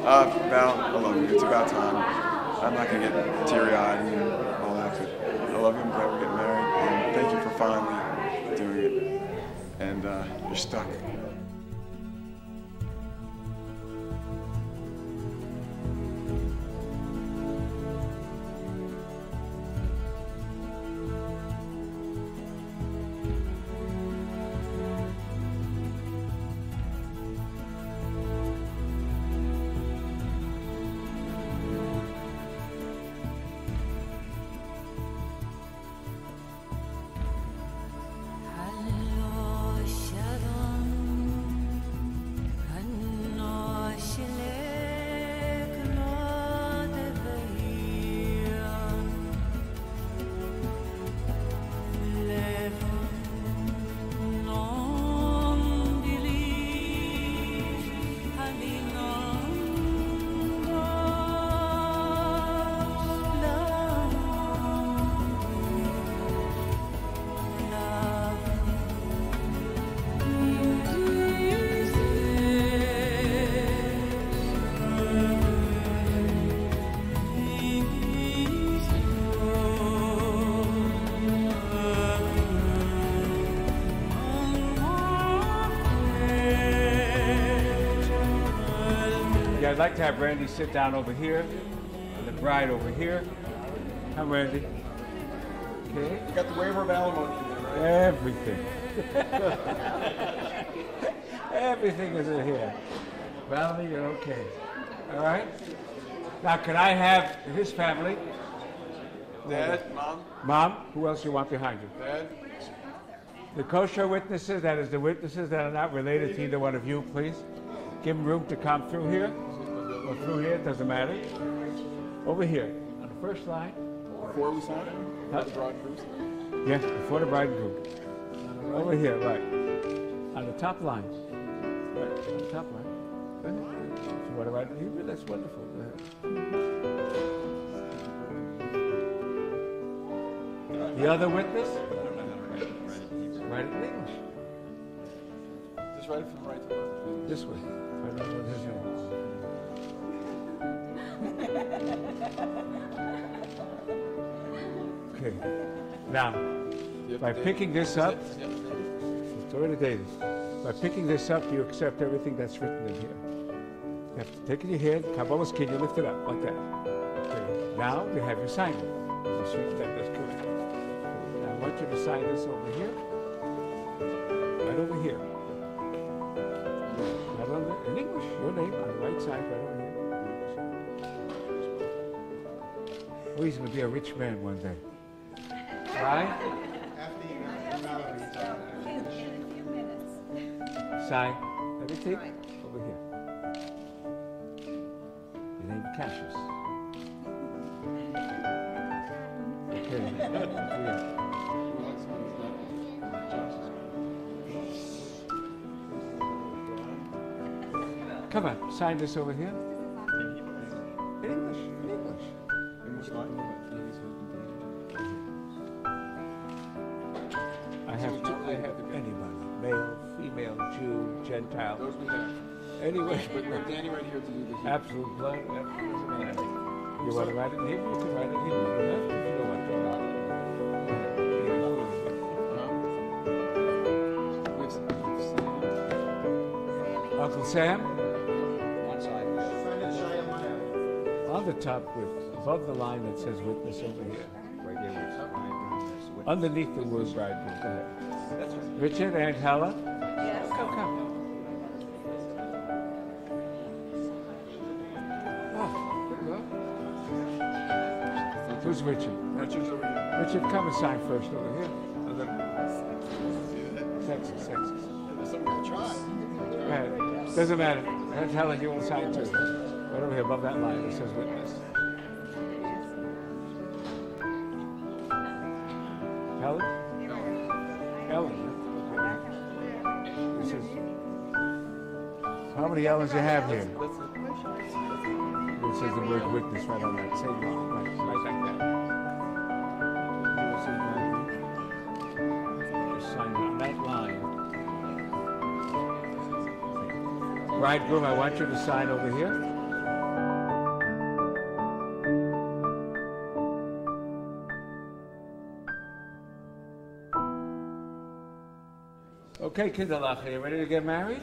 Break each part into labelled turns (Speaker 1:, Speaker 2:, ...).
Speaker 1: Val, I love you. It's about time. I'm not going to get teary-eyed and all that, but I love you. I'm glad we're getting married. And thank you for finally doing it. And you're stuck.
Speaker 2: I'd like to have Randy sit down over here, and the bride over here. Come, Randy. Okay.
Speaker 1: You got the waiver of alimony in there, right?
Speaker 2: Everything. Everything is in here. Valerie, you're okay. All right? Now, can I have his family?
Speaker 1: Dad, Mom.
Speaker 2: Mom, who else you want behind you?
Speaker 1: Dad.
Speaker 2: The kosher witnesses, that is the witnesses that are not related to either one of you, please. Give them room to come through here. Or through here, it doesn't matter. Over here, on the first line.
Speaker 1: Before we sign it?
Speaker 2: Huh?
Speaker 1: The bride and groom?
Speaker 2: Yes, before the bride and groom. Over here, right. On the top line. Right, on the top line. Go ahead. If you want to write it in Hebrew, that's wonderful. Go ahead. The other witness? Write it in English.
Speaker 1: Just write it from right to left.
Speaker 2: This way. Write it with his name. Okay. Now, by picking this up, it's already dated. By picking this up, you accept everything that's written in here. You have to take it in your hand, Kabbalah's kid, you lift it up like that. Okay. Now you have your sign. You straighten that, that's correct. Now I want you to sign this over here. Right over here. Not on the, in English, your name on the right side, right over here. Oh, he's going to be a rich man one day. Right?
Speaker 3: In a few minutes.
Speaker 2: Sign everything over here. Your name Cassius. Okay. Come on, sign this over here. In English, in English. I have anybody, male, female, Jew, Gentile.
Speaker 1: Those we have.
Speaker 2: Anyway.
Speaker 1: But we have Danny right here to do this.
Speaker 2: Absolute blood, doesn't matter. You want to write it in Hebrew? You can write it in Hebrew. You don't have to if you don't want to. Uncle Sam?
Speaker 4: One side.
Speaker 2: On the top, above the line that says witness over here.
Speaker 4: Right there.
Speaker 2: Underneath the word bridegroom. Go ahead.
Speaker 4: That's right.
Speaker 2: Richard and Helen?
Speaker 3: Yes.
Speaker 2: Come. Oh, good luck. Who's Richard?
Speaker 1: Richard's over here.
Speaker 2: Richard, come and sign first over here. And then Texas.
Speaker 1: There's something to try.
Speaker 2: Go ahead. Doesn't matter. And Helen, you want to sign too. Right over here above that line that says witness. Helen? Ellen. This is. How many Ellens you have here? It says the word witness right on that same line. Right like that. Just sign on that line. Bridegroom, I want you to sign over here. Okay, Kinderlach, are you ready to get married?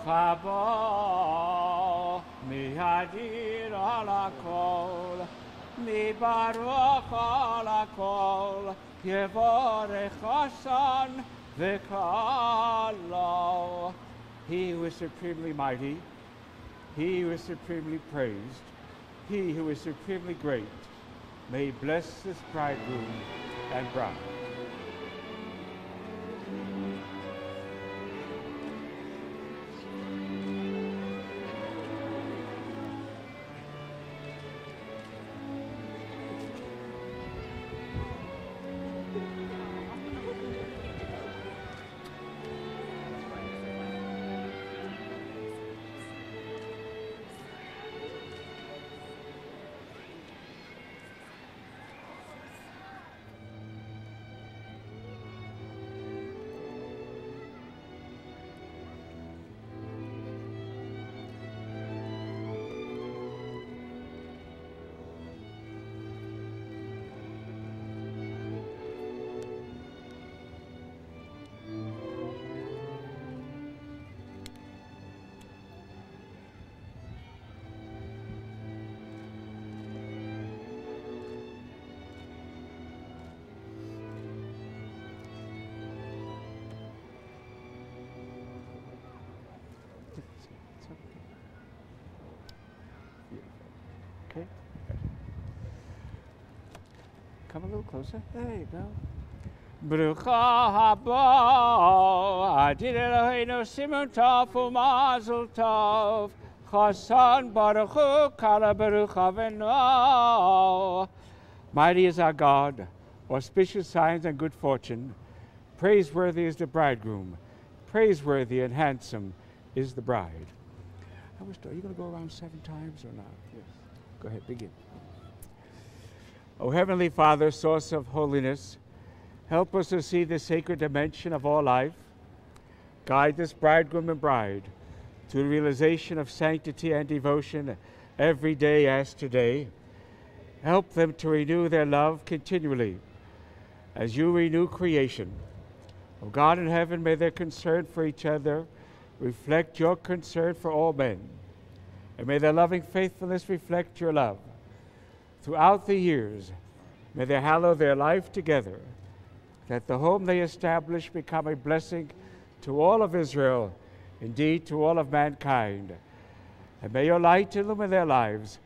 Speaker 5: haba mi hadir ala kol mi baruch ala kol yevorech Hashan v'kalo. He who is supremely mighty, he who is supremely praised, he who is supremely great, may bless this bridegroom and bride.
Speaker 2: Okay. Come a little closer. There you go.
Speaker 5: Brucha haba, Adin Eloheinu Simon Tov u'Mazel Tov, Chasan Baruch Hu Kala Baruch Avenu. Mighty is our God, auspicious signs and good fortune. Praiseworthy is the bridegroom, praiseworthy and handsome is the bride.
Speaker 2: Are you going to go around 7 times or not? Yes. Go ahead, begin. O Heavenly Father, source of holiness, help us to see the sacred dimension of all life. Guide this bridegroom and bride to the realization of sanctity and devotion every day as today. Help them to renew their love continually as you renew creation. O God in heaven, may their concern for each other reflect your concern for all men. And may their loving faithfulness reflect your love. Throughout the years, may they hallow their life together, that the home they establish become a blessing to all of Israel, indeed to all of mankind. And may your light illumine their lives,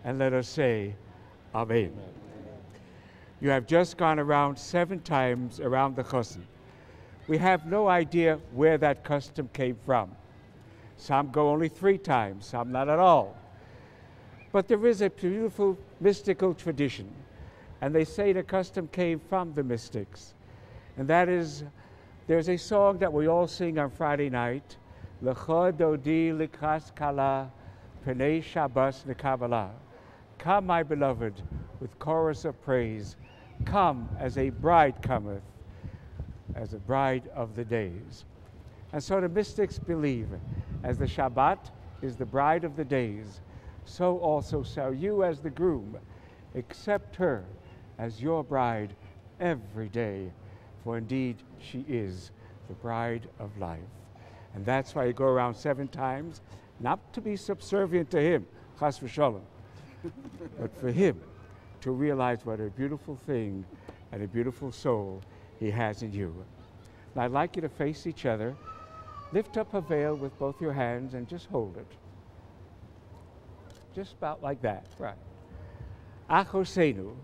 Speaker 2: and let us say, Amen. Amen. You have just gone around 7 times around the chosn. We have no idea where that custom came from. Some go only 3 times, some not at all. But there is a beautiful mystical tradition, and they say the custom came from the mystics. And that is, there's a song that we all sing on Friday night, L'cho dodi likras kala, penei Shabbos nekabala. Come, my beloved, with chorus of praise. Come as a bride cometh, as a bride of the days. And so the mystics believe, as the Shabbat is the bride of the days, so also shall you as the groom accept her as your bride every day, for indeed she is the bride of life. And that's why you go around 7 times, not to be subservient to him, chas v'sholom, but for him to realize what a beautiful thing and a beautiful soul he has in you. And I'd like you to face each other, lift up a veil with both your hands and just hold it. Just about like that, right. Achosenu,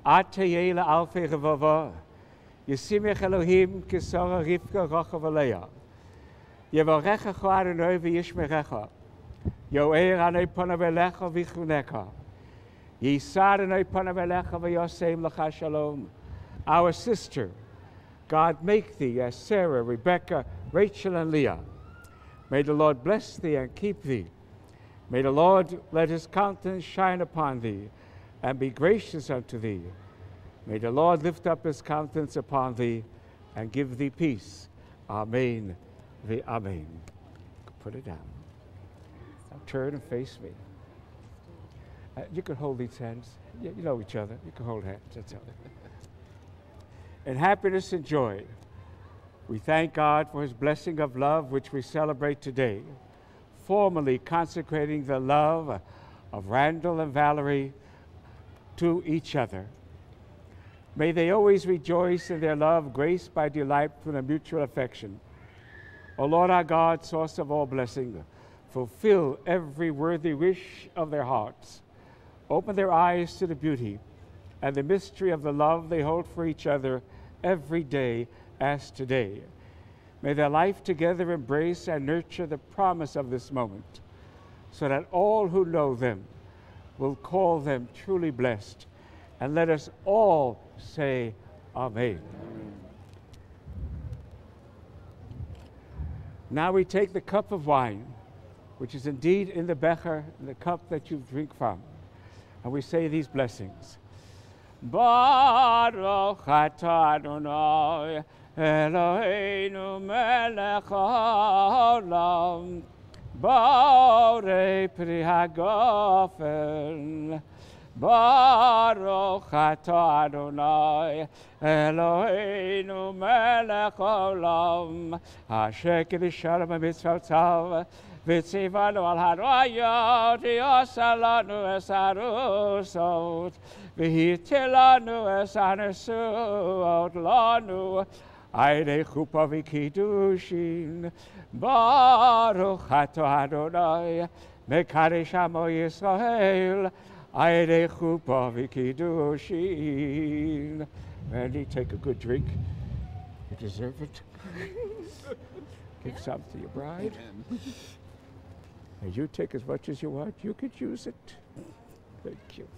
Speaker 2: atayeh la'alfei revava, Yesimech Elohim kisara Rivka rochav aleya. Yevarechecha Adonai v'yishmerecha. Yo'er anei panav elecha v'chuneka. Yisad anei panav elecha v'yosem lecha shalom. Our sister, God make thee as Sarah, Rebecca, Rachel, and Leah. May the Lord bless thee and keep thee. May the Lord let his countenance shine upon thee and be gracious unto thee. May the Lord lift up his countenance upon thee and give thee peace. Amen. Amen. Put it down. Now turn and face me. You can hold these hands. You know each other. You can hold hands. That's all. In happiness and joy, we thank God for his blessing of love, which we celebrate today, formally consecrating the love of Randall and Valerie to each other. May they always rejoice in their love, graced by delight from a mutual affection. O Lord our God, source of all blessing, fulfill every worthy wish of their hearts. Open their eyes to the beauty and the mystery of the love they hold for each other every day as today. May their life together embrace and nurture the promise of this moment, so that all who know them will call them truly blessed. And let us all say Amen. Now we take the cup of wine, which is indeed in the becher, the cup that you drink from, and we say these blessings. Baruch atah Adonai Eloheinu melech haolam borei pri hagofen. Baruch atah Adonai Eloheinu melech haolam asher kiddushanu b'mitzvotav v'tzivanu al harayot v'yosa lanu es harusot v'hitil lanu es hanesuot lanu Aidei chupa v'kiddushin. Baruch atah Adonai mekadesh amo Yisrael Aidei chupa v'kiddushin. Randy, take a good drink. You deserve it. Give some to your bride. And you take as much as you want. You could use it. Thank you.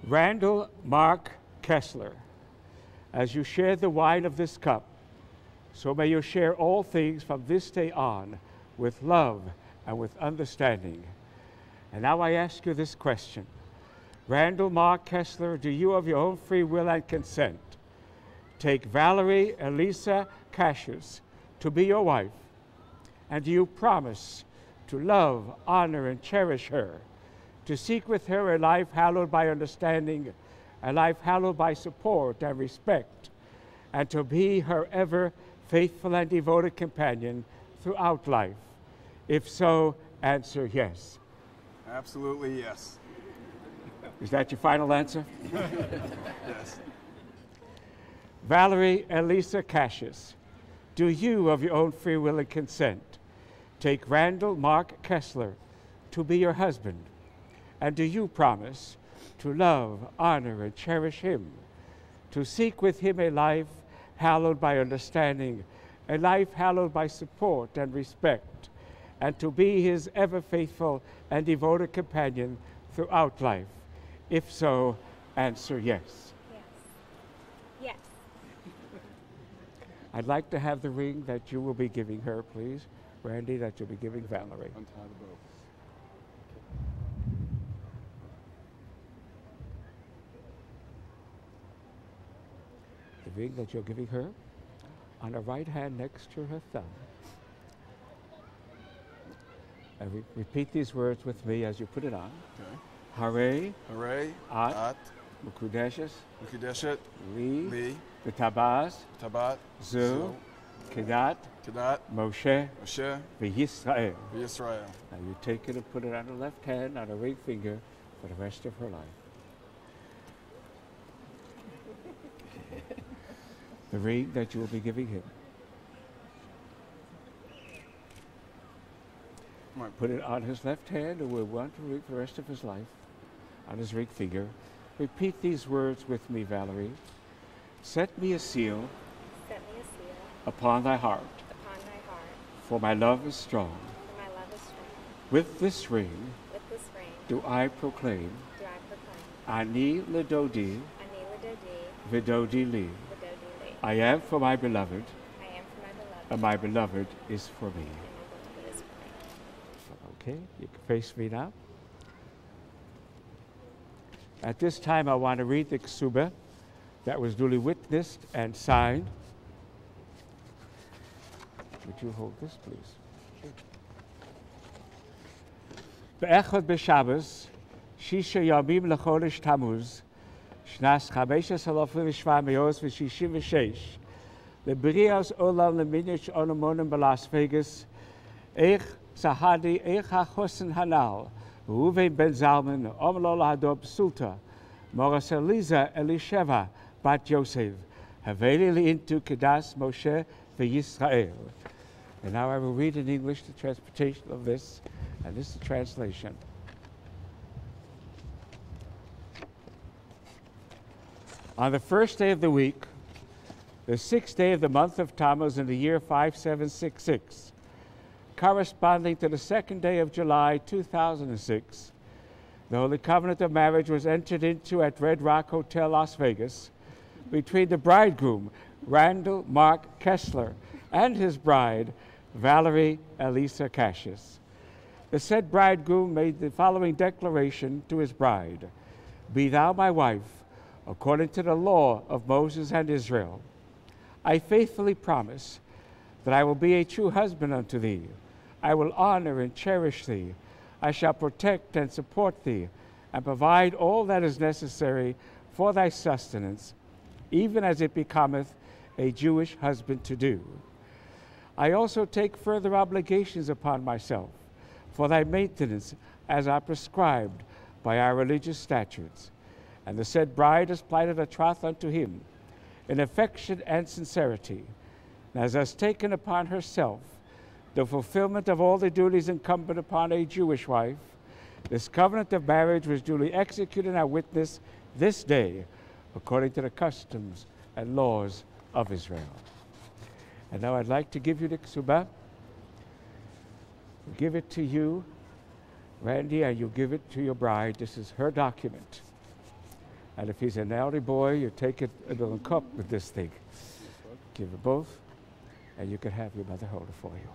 Speaker 2: Randall Mark Kessler, as you share the wine of this cup,
Speaker 5: So may you share all things from this day on with love and with understanding. And now I ask you this question. Randall Mark Kessler, do you of your own free will and consent take Valerie Elisa Cassius to be your wife? And do you promise to love, honor, and cherish her, to seek with her a life hallowed by understanding, a life hallowed by support and respect, and to be her ever faithful and devoted companion throughout life? If so, answer yes.
Speaker 1: Absolutely yes.
Speaker 5: Is that your final answer?
Speaker 1: Yes.
Speaker 5: Valerie Elisa Cassius, do you of your own free will and consent take Randall Mark Kessler to be your husband? And do you promise to love, honor, and cherish him, to seek with him a life hallowed by understanding, a life hallowed by support and respect, and to be his ever faithful and devoted companion throughout life? If so, answer yes.
Speaker 3: Yes. Yes.
Speaker 5: I'd like to have the ring that you will be giving her, please. Randy, that you'll be giving Valerie.
Speaker 1: Untie the bow.
Speaker 5: The ring that you're giving her on her right hand next to her thumb. And repeat these words with me as you put it on.
Speaker 1: Okay.
Speaker 5: Hare
Speaker 1: Hooray.
Speaker 5: at Mukudeshes
Speaker 1: Mukudeshet.
Speaker 5: li
Speaker 1: Li.
Speaker 5: V'tabaz
Speaker 1: Tabat.
Speaker 5: zu kedat
Speaker 1: Kedat.
Speaker 5: Moshe
Speaker 1: Moshe.
Speaker 5: v'Yisrael.
Speaker 1: Yisrael.
Speaker 5: Now you take it and put it on her left hand, on her ring finger, for the rest of her life. The ring that you will be giving him. Put it on his left hand, and we'll want to read for the rest of his life on his ring finger. Repeat these words with me, Valerie. Set me a seal
Speaker 3: Set me a seal
Speaker 5: upon thy heart,
Speaker 3: upon thy heart,
Speaker 5: for my love is strong.
Speaker 3: for my love is strong.
Speaker 5: With this ring
Speaker 3: With this ring
Speaker 5: do I proclaim,
Speaker 3: do I proclaim,
Speaker 5: Ani Ledodi
Speaker 3: Anila Dodi,
Speaker 5: Vidodi Li.
Speaker 3: Vidodi Li.
Speaker 5: I am for my beloved,
Speaker 3: I am for my beloved,
Speaker 5: and my beloved is for me.
Speaker 3: and my beloved is for me.
Speaker 5: Okay, you can face me now. At this time, I want to read the ksuba that was duly witnessed and signed. Would you hold this, please? Be'echad b'Shabbos, Shisha Yamim lechodesh Tammuz, Shnas 5,766, Lebrias Olam Leminish Onomonim Belas Vegas, Eich Sahadi Eich HaChosen Hanal, Ruven Ben Zalman, Omlol Hadob Sulta, Moras Eliza Elisheva, Bat Yosef, Haveli into Kedas Moshe v'Yisrael. And now I will read in English the transportation of this, and this is the translation. On the first day of the week, the sixth day of the month of Tammuz in the year 5766, corresponding to the second day of July 2006, the Holy Covenant of Marriage was entered into at Red Rock Hotel, Las Vegas, between the bridegroom, Randall Mark Kessler, and his bride, Valerie Elisa Cassius. The said bridegroom made the following declaration to his bride: Be thou my wife, according to the law of Moses and Israel. I faithfully promise that I will be a true husband unto thee. I will honor and cherish thee. I shall protect and support thee, and provide all that is necessary for thy sustenance, even as it becometh a Jewish husband to do. I also take further obligations upon myself for thy maintenance, as are prescribed by our religious statutes. And the said bride has plighted a troth unto him in affection and sincerity, and has taken upon herself the fulfillment of all the duties incumbent upon a Jewish wife. This covenant of marriage was duly executed and I witness this day according to the customs and laws of Israel. And now I'd like to give you the ksuba. Give it to you, Randy, and you give it to your bride. This is her document. And if he's an elderly boy, you take it a little cup with this thing. Give it both. And you can have your mother hold it for you.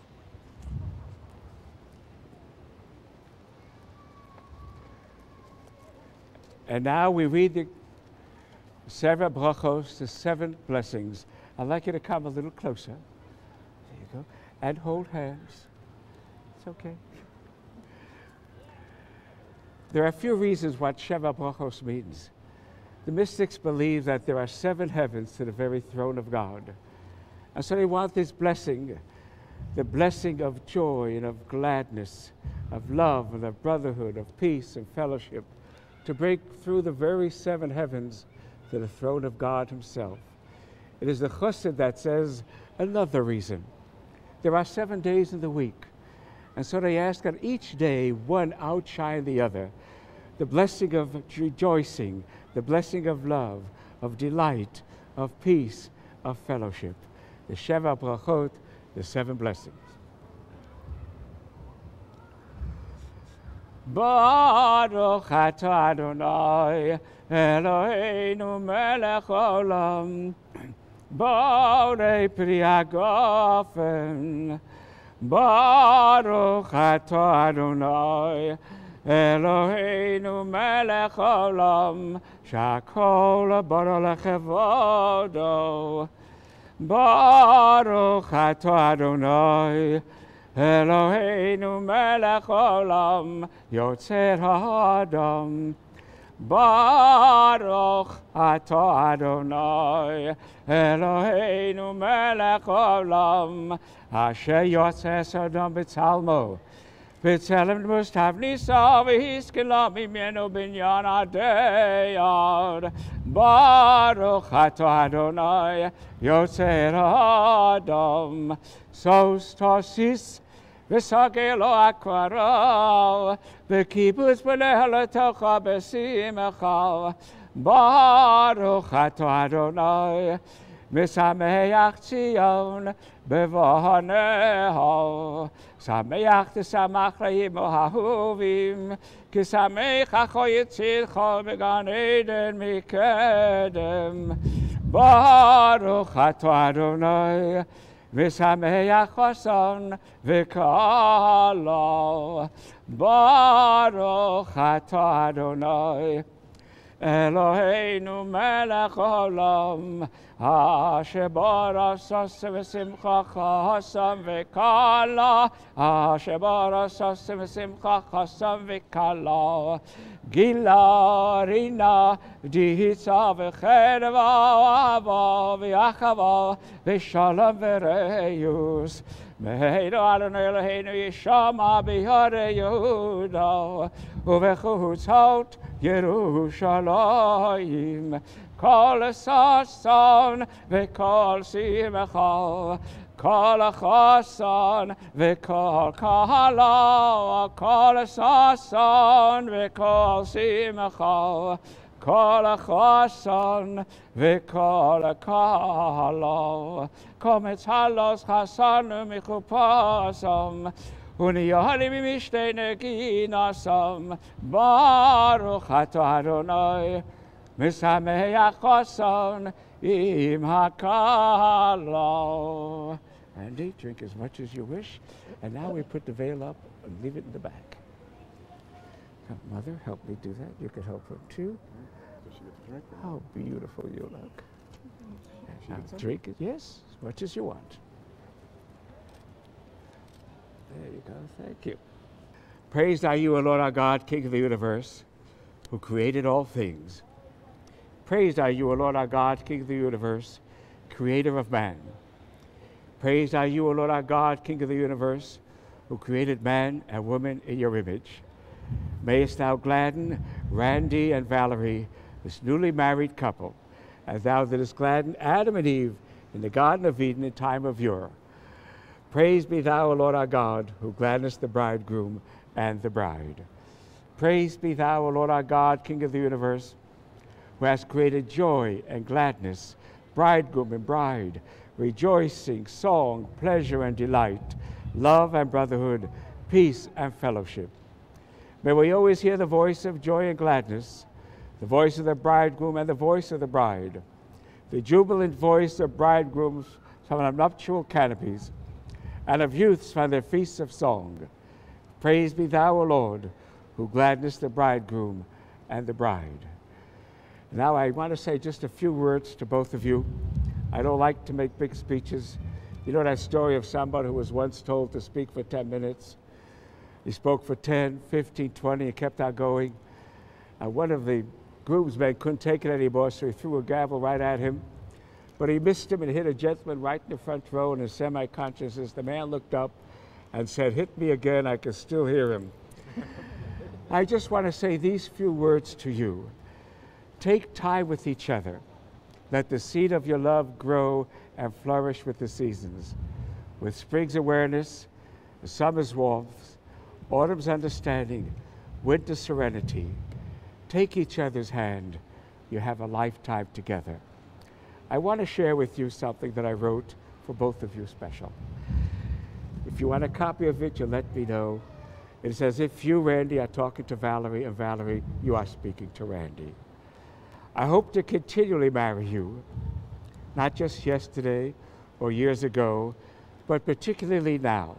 Speaker 5: And now we read the seven brachos, the 7 blessings. I'd like you to come a little closer. There you go. And hold hands. It's okay. There are a few reasons what Sheva brachos means. The mystics believe that there are 7 heavens to the very throne of God. And so they want this blessing, the blessing of joy and of gladness, of love and of brotherhood, of peace and fellowship, to break through the very 7 heavens to the throne of God himself. It is the chassid that says another reason. There are 7 days in the week, and so they ask that each day one outshine the other. The blessing of rejoicing, the blessing of love, of delight, of peace, of fellowship. The Sheva brachot, the 7 blessings. Baruch atah Adonai Eloheinu melech olam borei pri hagofen. Baruch atah Adonai Eloheinu melech olam shakol bara lechevodo. Baruch atah Adonai Eloheinu melech olam yotzer ha'adam. Baruch atah Adonai Eloheinu melech olam asher yotzer Sodom b'tzalmo b'tzelem mustav nisa v'hiskela mimenu binyan adeyad. Baruch atah Adonai yotzer ha'adam sos tosis v'sagelo akwaro v'kibutz b'lehalatocha b'simecha. Baruch atah Adonai misameach Tzion b'voneho. Sameach t'samach l'imo ha'huvim kisameach acho yitzilcho b'gan Eden mikedem. Baruch atah Adonai v'sameach chason v'kalo. Baruch atah Adonai Eloheinu melech olam asher bara sasem v'simcha chasam v'kala. Asher bara sasem v'simcha chasam v'kala. Gila rina dihitza v'cherva ava v'achava v'shalom v'reyus. Meheinu Adonai Eloheinu yishama b'yarei Yehuda uvechutzot Yerushalayim. Kol sason v'kol simecha, kol chason v'kol kala. Kol sason v'kol simecha, kol chason v'kol kala. Kometz halos chasanu michupasam uniyahali mimishte neginasam. Baruch atah Adonai misameach chason im hakala. Andy, drink as much as you wish. And now we put the veil up and leave it in the back. Come, Mother, help me do that. You can help her too. How beautiful you look. Now drink it, yes, as much as you want. There you go, thank you. Praised are you, O Lord our God, King of the universe, who created all things. Praised are you, O Lord our God, King of the universe, creator of man. Praised are you, O Lord our God, King of the universe, who created man and woman in your image. Mayest thou gladden Randy and Valerie, this newly married couple, as thou didst gladden Adam and Eve in the Garden of Eden in time of yore. Praised be thou, O Lord our God, who gladdenest the bridegroom and the bride. Praised be thou, O Lord our God, King of the universe, who hast created joy and gladness, bridegroom and bride, rejoicing, song, pleasure and delight, love and brotherhood, peace and fellowship. May we always hear the voice of joy and gladness, the voice of the bridegroom and the voice of the bride, the jubilant voice of bridegroom's from their nuptial canopies, and of youths from their feasts of song. Praise be thou, O Lord, who gladness the bridegroom and the bride. Now I want to say just a few words to both of you. I don't like to make big speeches. You know that story of somebody who was once told to speak for 10 minutes? He spoke for 10, 15, 20, and kept on going. And one of the groomsmen couldn't take it anymore, so he threw a gavel right at him. But he missed him and hit a gentleman right in the front row in his semi-consciousness. The man looked up and said, "Hit me again, I can still hear him." I just want to say these few words to you. Take time with each other. Let the seed of your love grow and flourish with the seasons. With spring's awareness, summer's warmth, autumn's understanding, winter's serenity. Take each other's hand. You have a lifetime together. I want to share with you something that I wrote for both of you special. If you want a copy of it, you let me know. It says, if you, Randy, are talking to Valerie, and Valerie, you are speaking to Randy. I hope to continually marry you, not just yesterday or years ago, but particularly now.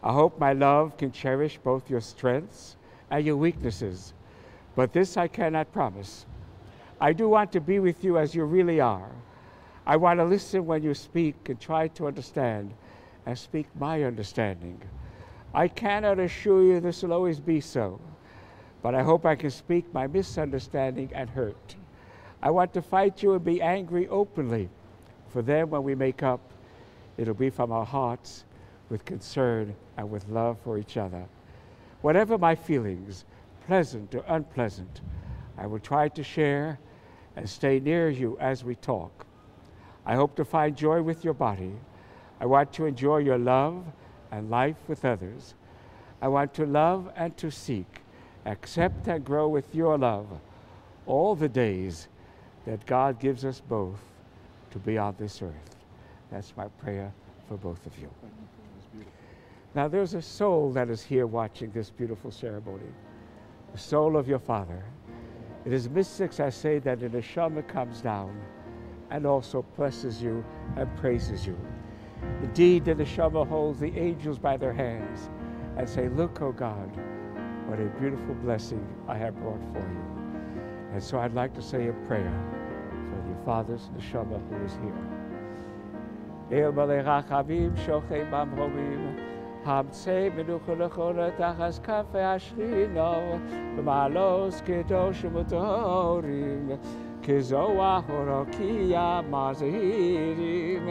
Speaker 5: I hope my love can cherish both your strengths and your weaknesses, but this I cannot promise. I do want to be with you as you really are. I want to listen when you speak and try to understand and speak my understanding. I cannot assure you this will always be so, but I hope I can speak my misunderstanding and hurt. I want to fight you and be angry openly, for then when we make up, it'll be from our hearts with concern and with love for each other. Whatever my feelings, pleasant or unpleasant, I will try to share and stay near you as we talk. I hope to find joy with your body. I want to enjoy your love and life with others. I want to love and to seek, accept and grow with your love all the days that God gives us both to be on this earth. That's my prayer for both of you. Now there's a soul that is here watching this beautiful ceremony, the soul of your father. It is mystics, I say, that the neshama comes down and also blesses you and praises you. Indeed, the neshama holds the angels by their hands and say, look, O God, what a beautiful blessing I have brought for you. And so I'd like to say a prayer for your father's neshama who is here. El malei rachamim shochei bamromim hamtzei menucha lechona tachas kafei ashrino b'malos kedoshim utorim kezoach orokia mazehirim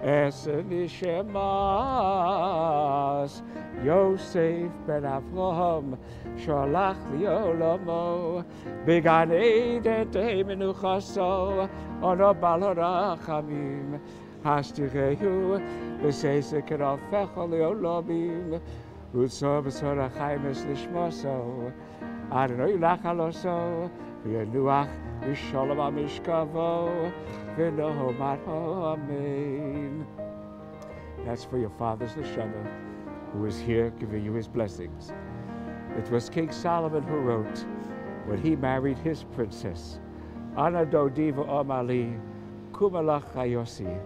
Speaker 5: esen nishemas Yosef ben Avraham sholach liolamo began eden tei menuchaso ono bal harachamim Hashtirehu b'seisek rafecha liolomim utzor b'sor hachaimes lishmoso Adonai yulach aloso v'yanuach v'sholom amishkavo v'noho marho amen. That's for your father's neshama, who is here giving you his blessings. It was King Solomon who wrote, when he married his princess, Ana dodiva omali kumalach chayosi.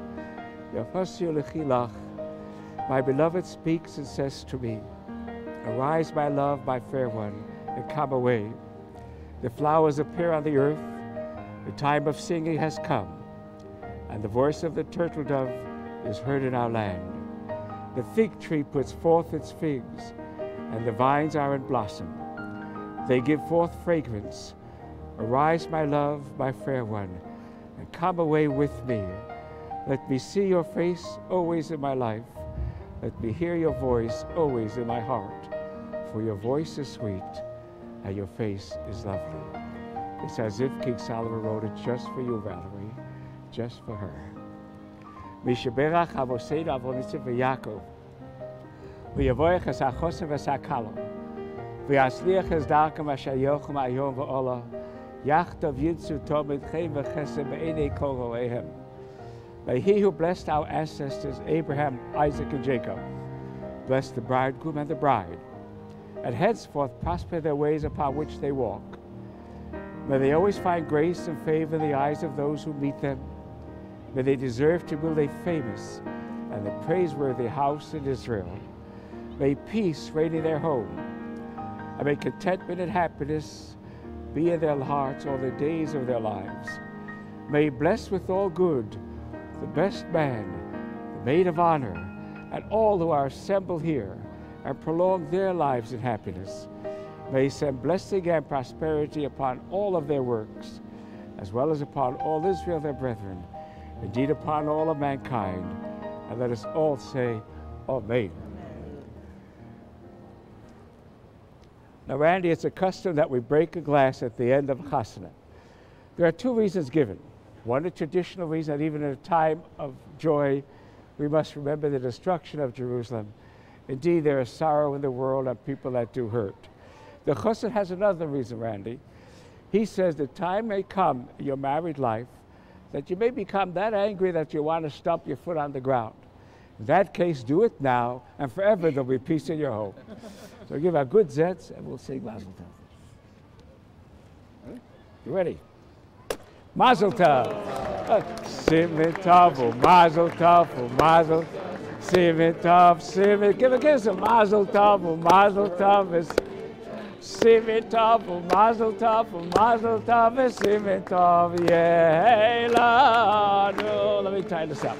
Speaker 5: My beloved speaks and says to me, arise, my love, my fair one, and come away. The flowers appear on the earth, the time of singing has come, and the voice of the turtle dove is heard in our land. The fig tree puts forth its figs, and the vines are in blossom. They give forth fragrance. Arise, my love, my fair one, and come away with me. Let me see your face always in my life. Let me hear your voice always in my heart. For your voice is sweet, and your face is lovely. It's as if King Solomon wrote it just for you, Valerie, just for her. Mishaberach avoseinu avonitziv v'Yaakov, v'yavoich es hachosem v'sakalo, v'yasliach es darkam asher yochem ayom v'ola, yachtov yitzu tomid chem v'chesed be'enei kol roehem. May he who blessed our ancestors, Abraham, Isaac, and Jacob, bless the bridegroom and the bride, and henceforth prosper their ways upon which they walk. May they always find grace and favor in the eyes of those who meet them. May they deserve to build a famous and a praiseworthy house in Israel. May peace reign in their home, and may contentment and happiness be in their hearts all the days of their lives. May bless with all good the best man, the maid of honor, and all who are assembled here, and prolong their lives in happiness. May send blessing and prosperity upon all of their works, as well as upon all Israel their brethren, indeed upon all of mankind. And let us all say, Amen. Now, Randy, it's a custom that we break a glass at the end of Chasana. There are two reasons given. One, a traditional reason that even in a time of joy, we must remember the destruction of Jerusalem. Indeed, there is sorrow in the world and people that do hurt. The chassan has another reason, Randy. He says the time may come in your married life that you may become that angry that you want to stomp your foot on the ground. In that case, do it now, and forever there'll be peace in your home. So give our good zets, and we'll sing Mazel Tov. You ready? Mazel Tov. Simen Tov, Mazel Tov, Mazel. Simen Tov, Simen. Give us a Mazel Tov, Mazel Tov. Simen Tov, Mazel Tov, Mazel Tov, Simen Tov, Yeh Lanu. Let me tie this up.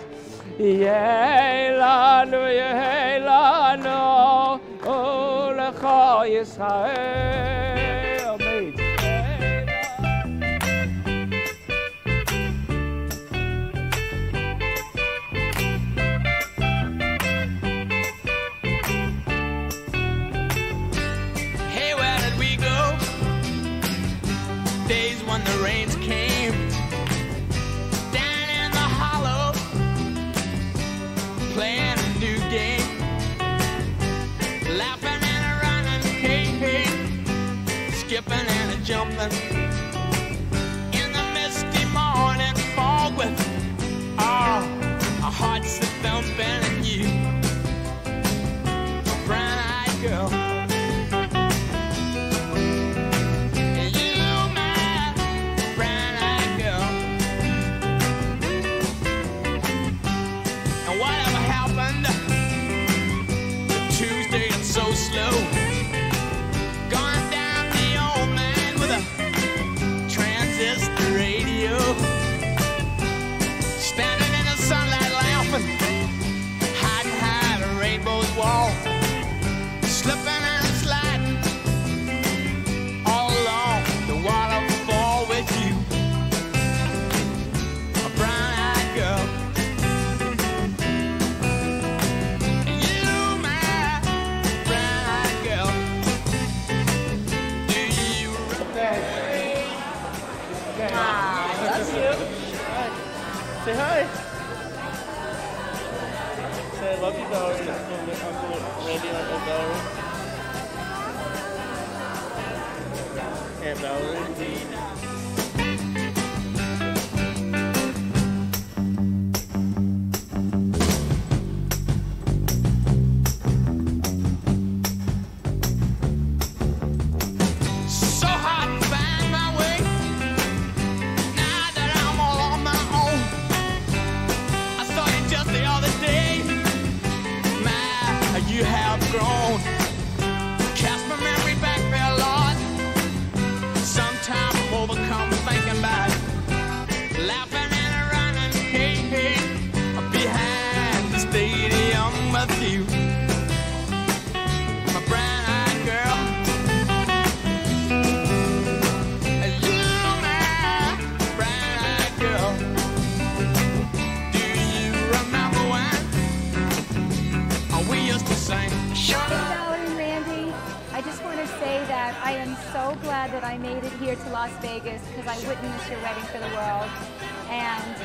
Speaker 5: Yeh Lanu, Yeh Lanu, O Lecha Yisrael. Amen.
Speaker 6: Days when the rains came down in the hollow, playing a new game, laughing and running, hey, hey, skipping and a jumping in the misty morning fog with our hearts a thumping and you, a brown-eyed girl. So slow, going down the old man with a transistor radio, standing in the sunlight laughing, hiding behind a rainbow's wall, slipping and sliding all along the waterfall with you, a brown-eyed girl.
Speaker 7: Say hi. Say I love you, Valerie. Uncle Randy and Uncle Valerie. Aunt Valerie.
Speaker 8: Because I witnessed your wedding for the world, and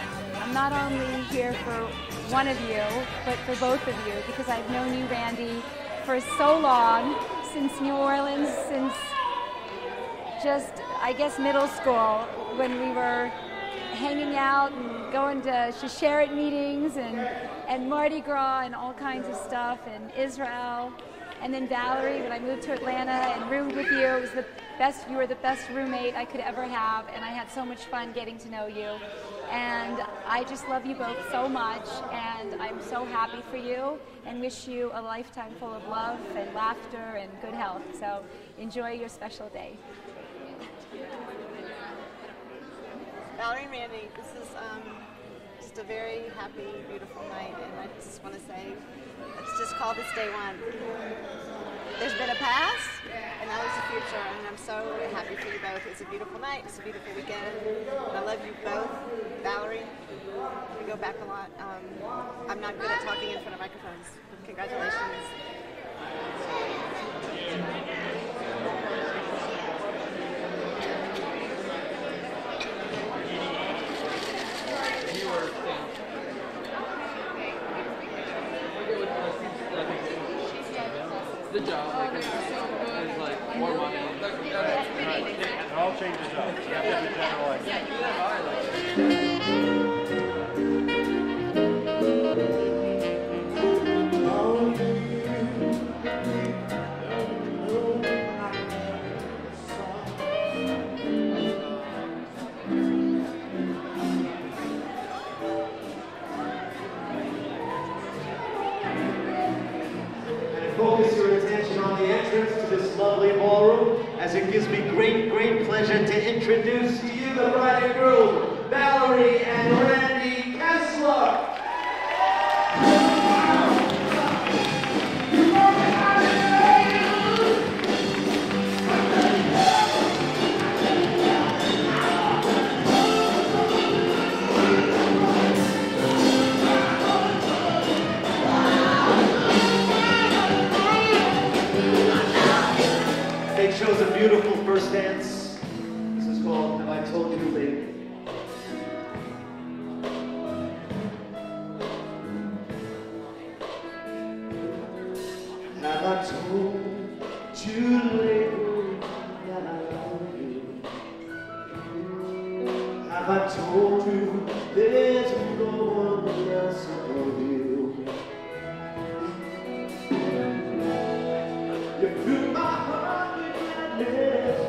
Speaker 8: I'm not only here for one of you, but for both of you, because I've known you, Randy, for so long, since New Orleans, since just, I guess, middle school, when we were hanging out and going to Shasheret meetings and Mardi Gras and all kinds of stuff, and Israel. And then Valerie, when I moved to Atlanta and roomed with you, you were the best roommate I could ever have, and I had so much fun getting to know you. And I just love you both so much, and I'm so happy for you and wish you a lifetime full of love and laughter and good health. So enjoy your special day.
Speaker 9: Valerie and Randy, this is just a very happy, beautiful night, and I just want to say, let's just call this day one. There's been a past, and now there's a future, and I'm so happy for you both. It's a beautiful night, it's a beautiful weekend, and I love you both. Valerie, we go back a lot. I'm not good at talking in front of microphones. Congratulations.
Speaker 10: The job, it's like more money.
Speaker 7: It all changes up. You have to have a general idea.
Speaker 11: Focus your attention on the entrance to this lovely ballroom, as it gives me great, great pleasure to introduce to you the bride and groom, Valerie and Randy Kessler. They chose a beautiful first dance. This is called Have I Told You Lately? Have I told you lately that I love you? Have I told you there's no one else above you? You fill my heart with gladness,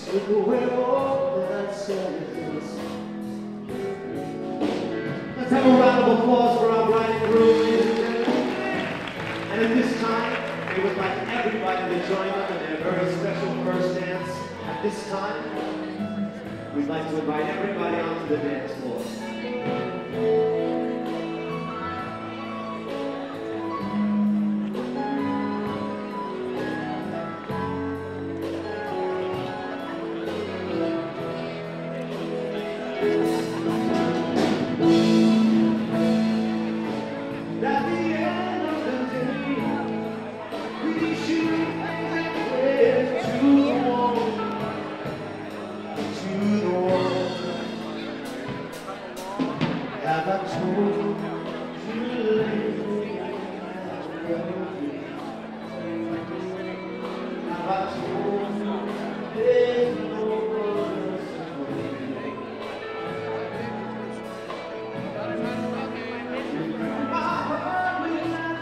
Speaker 11: took away all that sadness. Let's have a round of applause for our bride and groom, ladies and gentlemen. And at this time, we would like everybody to join them in their very special first dance. At this time, we'd like to invite everybody onto the dance floor. At the end of the day, we should pray to the one, Have I told you lately that I love you? Have I told you there's no one else for me? My heart will not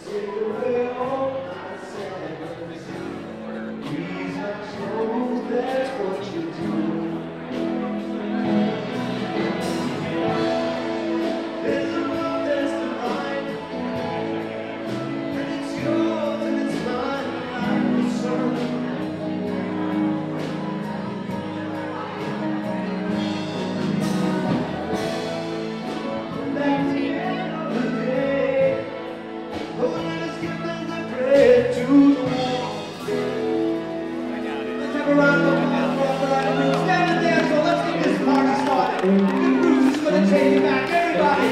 Speaker 11: take away all my sadness. Please not show that's what you do. There's a love that's divine, and it's yours and it's mine. I'm concerned. And at the end of the day, oh, let us give them the prayer to the one. Let's have a round of applause for our bride and groom. Stand there, so let's get this party started. The Bruce is going to take you back, everybody.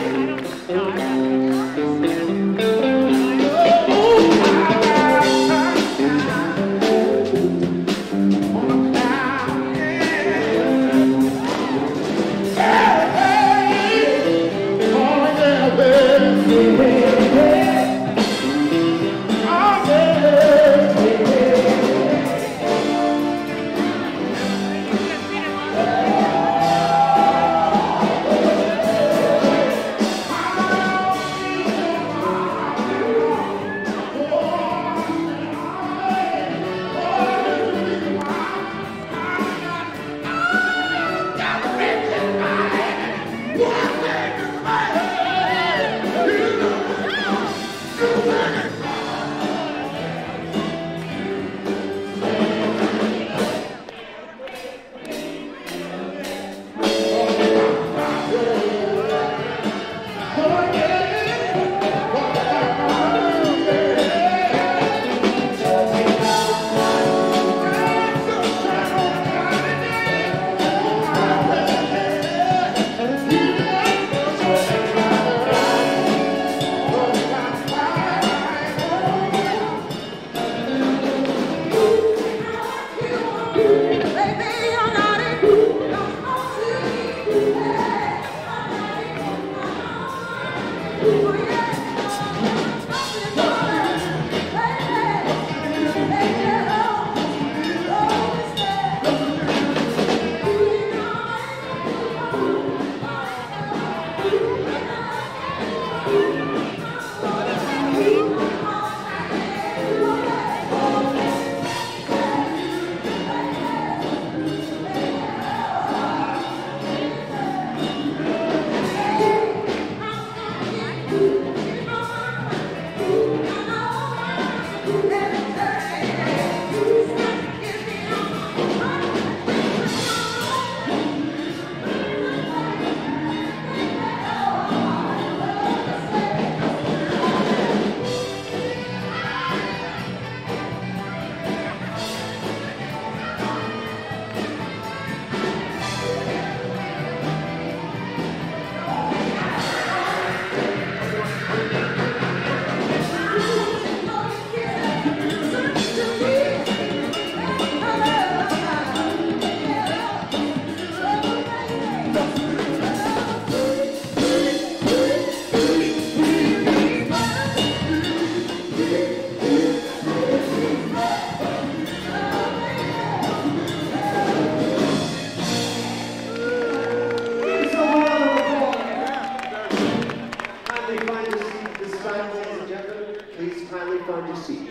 Speaker 6: Got a bitch in my
Speaker 11: kindly find your seat.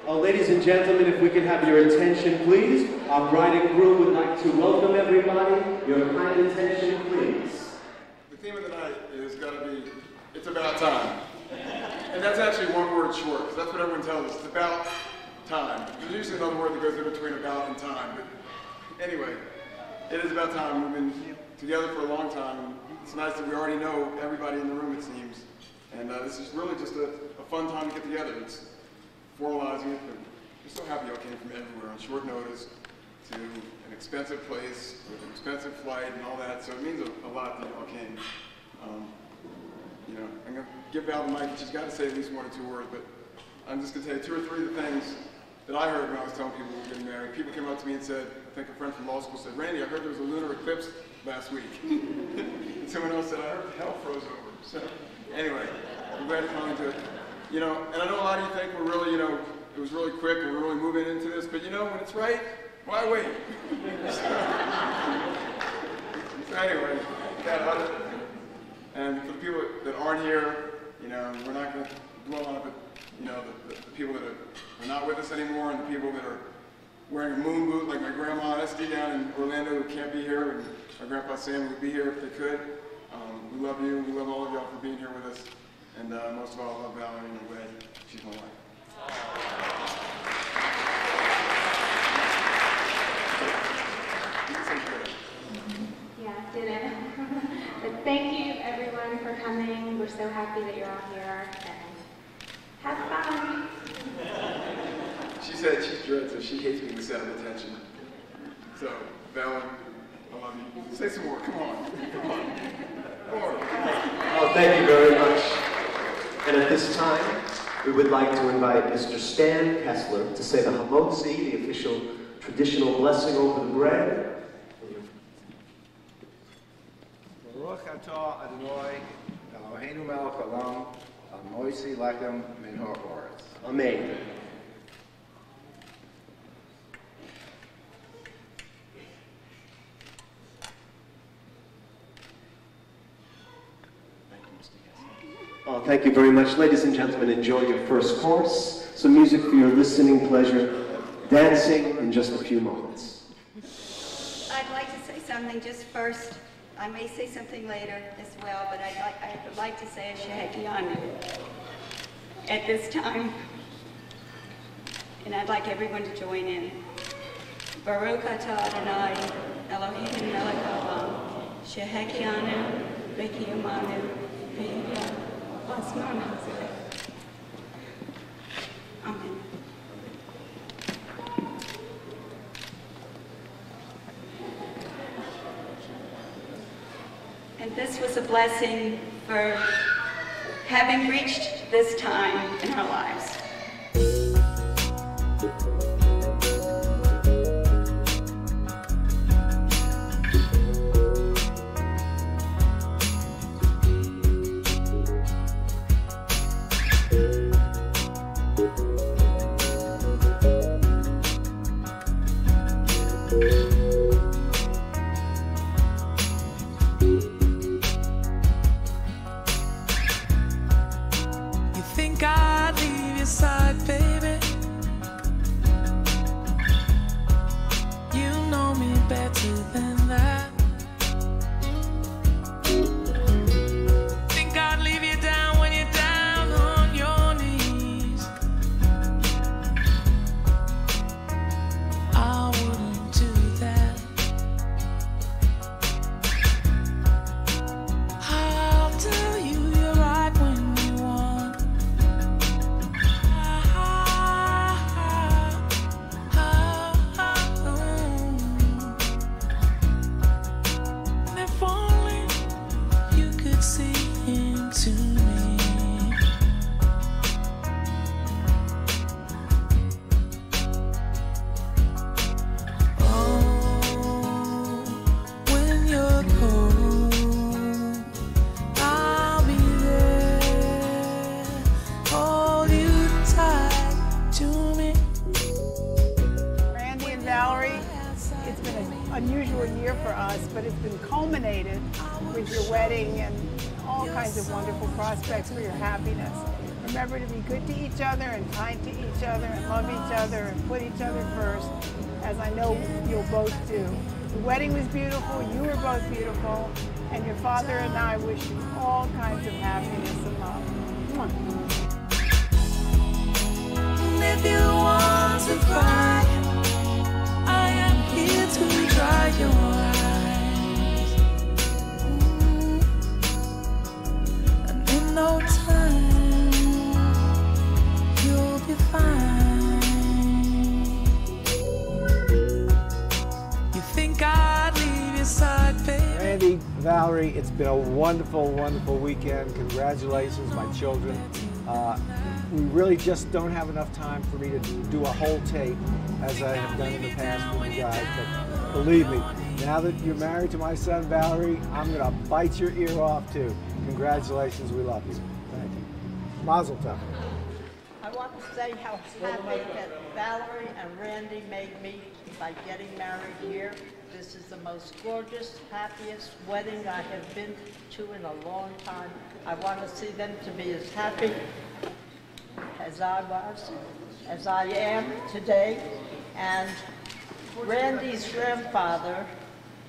Speaker 11: Ladies and gentlemen, if we could have your attention, please. Our bride and groom would like to welcome everybody. Your kind attention, please.
Speaker 1: The theme of the night is going to be, it's about time. And that's actually one word short, because that's what everyone tells us. It's about time. There's usually another word that goes in between about and time. But anyway, it is about time. We've been together for a long time. It's nice that we already know everybody in the room, it seems. And this is really just a fun time to get together. It's formalizing it, but we're so happy y'all came from everywhere on short notice to an expensive place with an expensive flight and all that. So it means a lot that y'all came. You know, I'm going to give Val the mic, and she's got to say at least one or two words, but I'm just going to tell you two or three of the things that I heard when I was telling people we were getting married. People came up to me and said, I think a friend from law school said, Randy, I heard there was a lunar eclipse last week. And someone else said, I heard hell froze over. So anyway, I'm glad to come into it. You know, and I know a lot of you think we're really, you know, it was really quick and we're really moving into this, but you know, when it's right, why wait? So anyway, and for the people that aren't here, you know, we're not going to dwell on it, but you know, the people that are not with us anymore, and the people that are wearing a moon boot, like my grandma Esty down in Orlando, who can't be here, and my grandpa Sam would be here if they could. We love you. We love all of y'all for being here with us. And most of all, I love Valerie in a way. She's my wife.
Speaker 12: Yeah, didn't. But thank you, everyone, for coming. We're so happy that you're all here. And have fun.
Speaker 1: She said she's dread, so she hates being the center of attention. So, Valerie, I love you. Say some more. Come on. Come on.
Speaker 11: Oh, thank you very much. And at this time, we would like to invite Mr. Stan Kessler to say the Hamotzi, the official traditional blessing over the bread.
Speaker 13: Baruch atah Adonai Eloheinu melech haolam hamosi lechem min ha'oretz.
Speaker 11: Amen. Thank you very much. Ladies and gentlemen, enjoy your first course. Some music for your listening pleasure. Dancing in just a few moments.
Speaker 14: I'd like to say something just first. I may say something later as well, but I would like to say a Shehekianu at this time. And I'd like everyone to join in. Baruch atah Adonai Eloheinu melech haolam Shehekianu v'kiyamanu v'yihya. Amen. And this was a blessing for having reached this time in our lives.
Speaker 15: unusual year for us, but it's been culminated with your wedding and all kinds of wonderful prospects for your happiness. remember to be good to each other and kind to each other and love each other and put each other first, as I know you'll both do. The wedding was beautiful, you were both beautiful, and your father and I wish you all kinds of happiness and love. Mwah.
Speaker 6: If you want to cry, I am here to dry your eyes. And in no time, you'll be fine. You think I'd leave your side, baby?
Speaker 16: Randy, Valerie, it's been a wonderful, wonderful weekend. Congratulations, my children. We really just don't have enough time for me to do a whole tape as I have done in the past with you guys, but believe me, now that you're married to my son Valerie, I'm going to bite your ear off too. Congratulations, we love you. Thank you. Mazel tov.
Speaker 17: I want to say how happy that Valerie and Randy made me by getting married here. This is the most gorgeous, happiest wedding I have been to in a long time. I want to see them to be as happy as I was, as I am today. And Randy's grandfather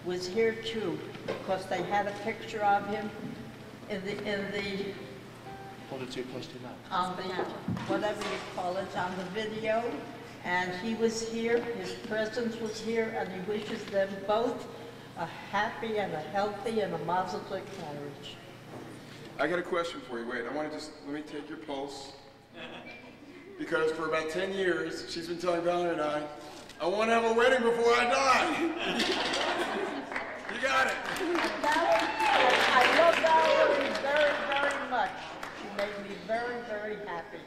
Speaker 17: was here too, because they had a picture of him in the
Speaker 10: Hold it too close to your mouth.
Speaker 17: on the, whatever you call it, on the video. And he was here, his presence was here, and he wishes them both a happy and a healthy and a mazel tov marriage.
Speaker 1: I got a question for you. Wait, let me take your pulse. Because for about 10 years, she's been telling Valerie and I want to have a wedding before I die. You got it.
Speaker 17: I love Valerie very, very much. She made me very, very happy.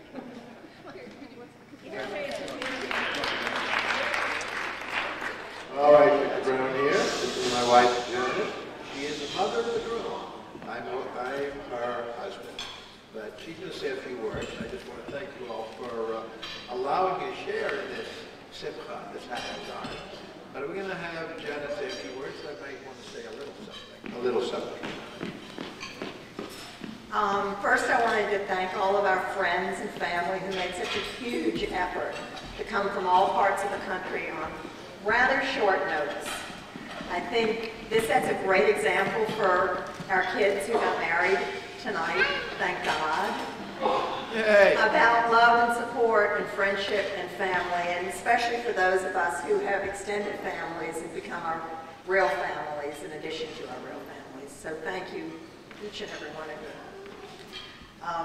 Speaker 13: All right, Mr. Brown here. This is my wife, Janet. She is the mother of the groom. I'm her husband. But she's going to say a few words. I just want to thank you all for allowing me to share in this simcha, this happy time. But we're going to have Janet say a few words. I might want to say a little something. A little something.
Speaker 18: First, I wanted to thank all of our friends and family who made such a huge effort to come from all parts of the country on rather short notice. I think this sets a great example for our kids who got married tonight, thank God, about love and support and friendship and family, and especially for those of us who have extended families and become our real families in addition to our real families. So thank you, each and every one of you.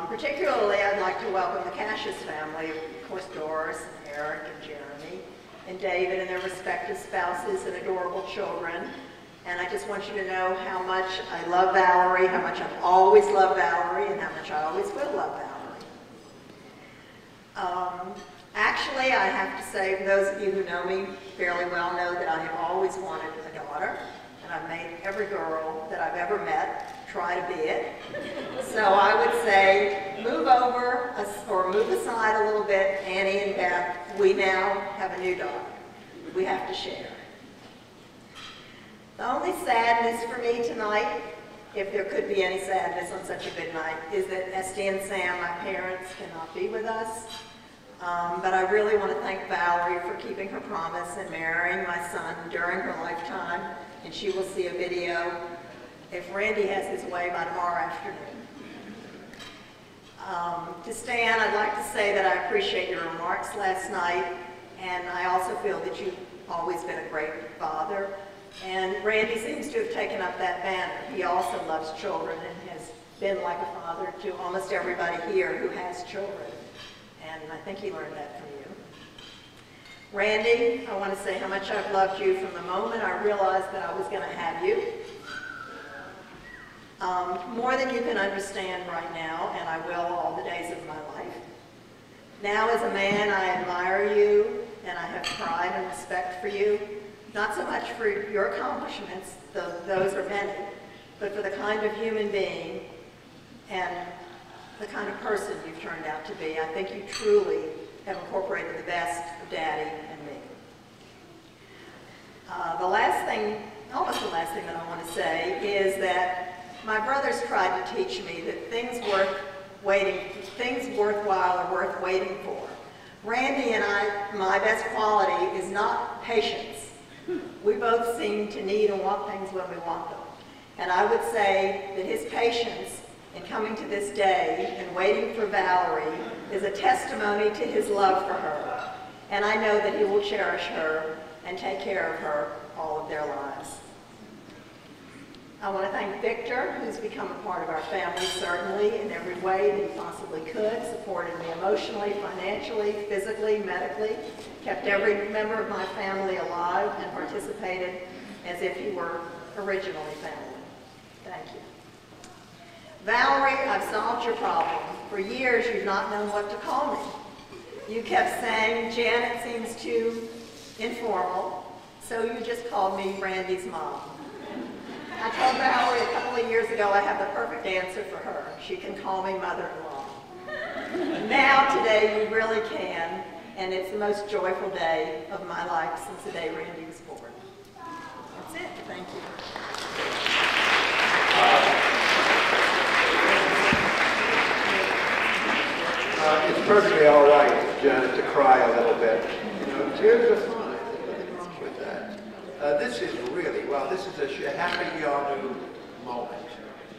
Speaker 18: Particularly, I'd like to welcome the Cassius family, of course, Doris and Eric and Jeremy, and David and their respective spouses and adorable children. And I just want you to know how much I love Valerie, how much I've always loved Valerie, and how much I always will love Valerie. Actually, I have to say, those of you who know me fairly well know that I have always wanted a daughter, and I've made every girl that I've ever met try to be it. So I would say, move over or move aside a little bit, Annie and Beth. We now have a new daughter. We have to share. The only sadness for me tonight, if there could be any sadness on such a good night, is that Esty and Sam, my parents, cannot be with us. But I really want to thank Valerie for keeping her promise and marrying my son during her lifetime, and she will see a video if Randy has his way by tomorrow afternoon. To Stan, I'd like to say that I appreciate your remarks last night, and I also feel that you've always been a great father. And Randy seems to have taken up that banner. He also loves children and has been like a father to almost everybody here who has children. And I think he learned that from you. Randy, I want to say how much I've loved you from the moment I realized that I was going to have you. More than you can understand right now, and I will all the days of my life. Now as a man, I admire you, and I have pride and respect for you. Not so much for your accomplishments, though those are many, but for the kind of human being and the kind of person you've turned out to be. I think you truly have incorporated the best of Daddy and me. The last thing, almost the last thing that I want to say is that my brothers tried to teach me that things worth while are worth waiting for. Randy and I, my best quality is not patience. We both seem to need and want things when we want them. And I would say that his patience in coming to this day and waiting for Valerie is a testimony to his love for her. And I know that he will cherish her and take care of her all of their lives. I want to thank Victor, who's become a part of our family, certainly, in every way that he possibly could, supported me emotionally, financially, physically, medically, kept every member of my family alive, and participated as if he were originally family. Thank you. Valerie, I've solved your problem. For years, you've not known what to call me. You kept saying, Janet seems too informal, so you just called me Randy's mom. I told Valerie a couple of years ago I have the perfect answer for her. She can call me mother-in-law. Now, today, you really can, and it's the most joyful day of my life since the day Randy was born. That's it. Thank you.
Speaker 13: It's perfectly all right, Janet, to cry a little bit. You know, tears are fine. There's nothing wrong with that. This is really, well, this is a happy Yanu moment.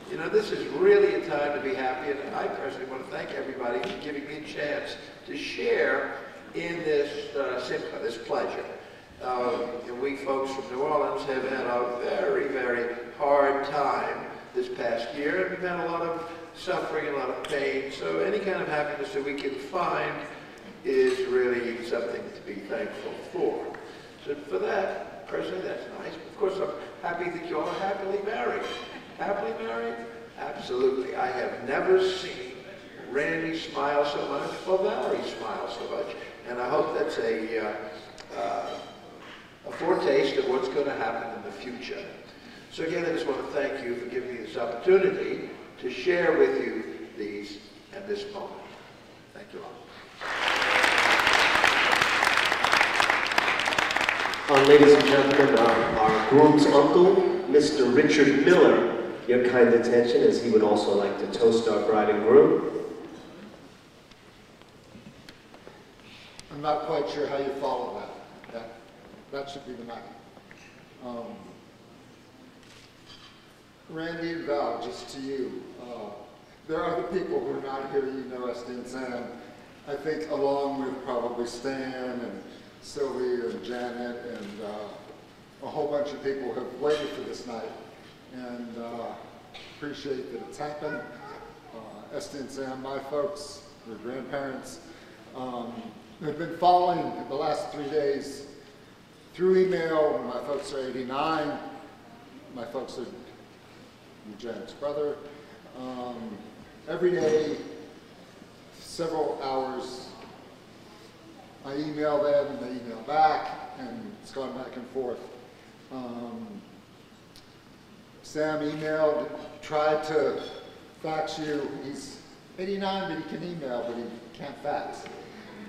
Speaker 13: You know, this is really a time to be happy, and I personally want to thank everybody for giving me a chance to share in this simcha, this pleasure. And we folks from New Orleans have had a very, very hard time this past year, and we've had a lot of suffering and a lot of pain, so any kind of happiness that we can find is really something to be thankful for. So for that, personally, that's nice. Of course, I'm happy that you all are happily married. Happily married? Absolutely. I have never seen Randy smile so much, or Valerie smile so much, and I hope that's a foretaste of what's going to happen in the future. So again, I just want to thank you for giving me this opportunity to share with you these and this moment. Thank you all.
Speaker 19: Ladies and gentlemen, our groom's uncle, Mr. Richard Miller, your kind attention, as he would also like to toast our bride and groom.
Speaker 20: I'm not quite sure how you follow that. That should be the night. Randy and Val, just to you. There are other people who are not here, you know, Esty and Sam. I think along with probably Stan and Sylvia and Janet and a whole bunch of people have waited for this night and appreciate that it's happened. Esty and Sam, my folks, their grandparents, have been following the last 3 days through email. My folks are 89. My folks are Janet's brother. Every day, several hours, I email them and they email back, and it's gone back and forth. Sam emailed, tried to fax you. He's 89, but he can email, but he can't fax.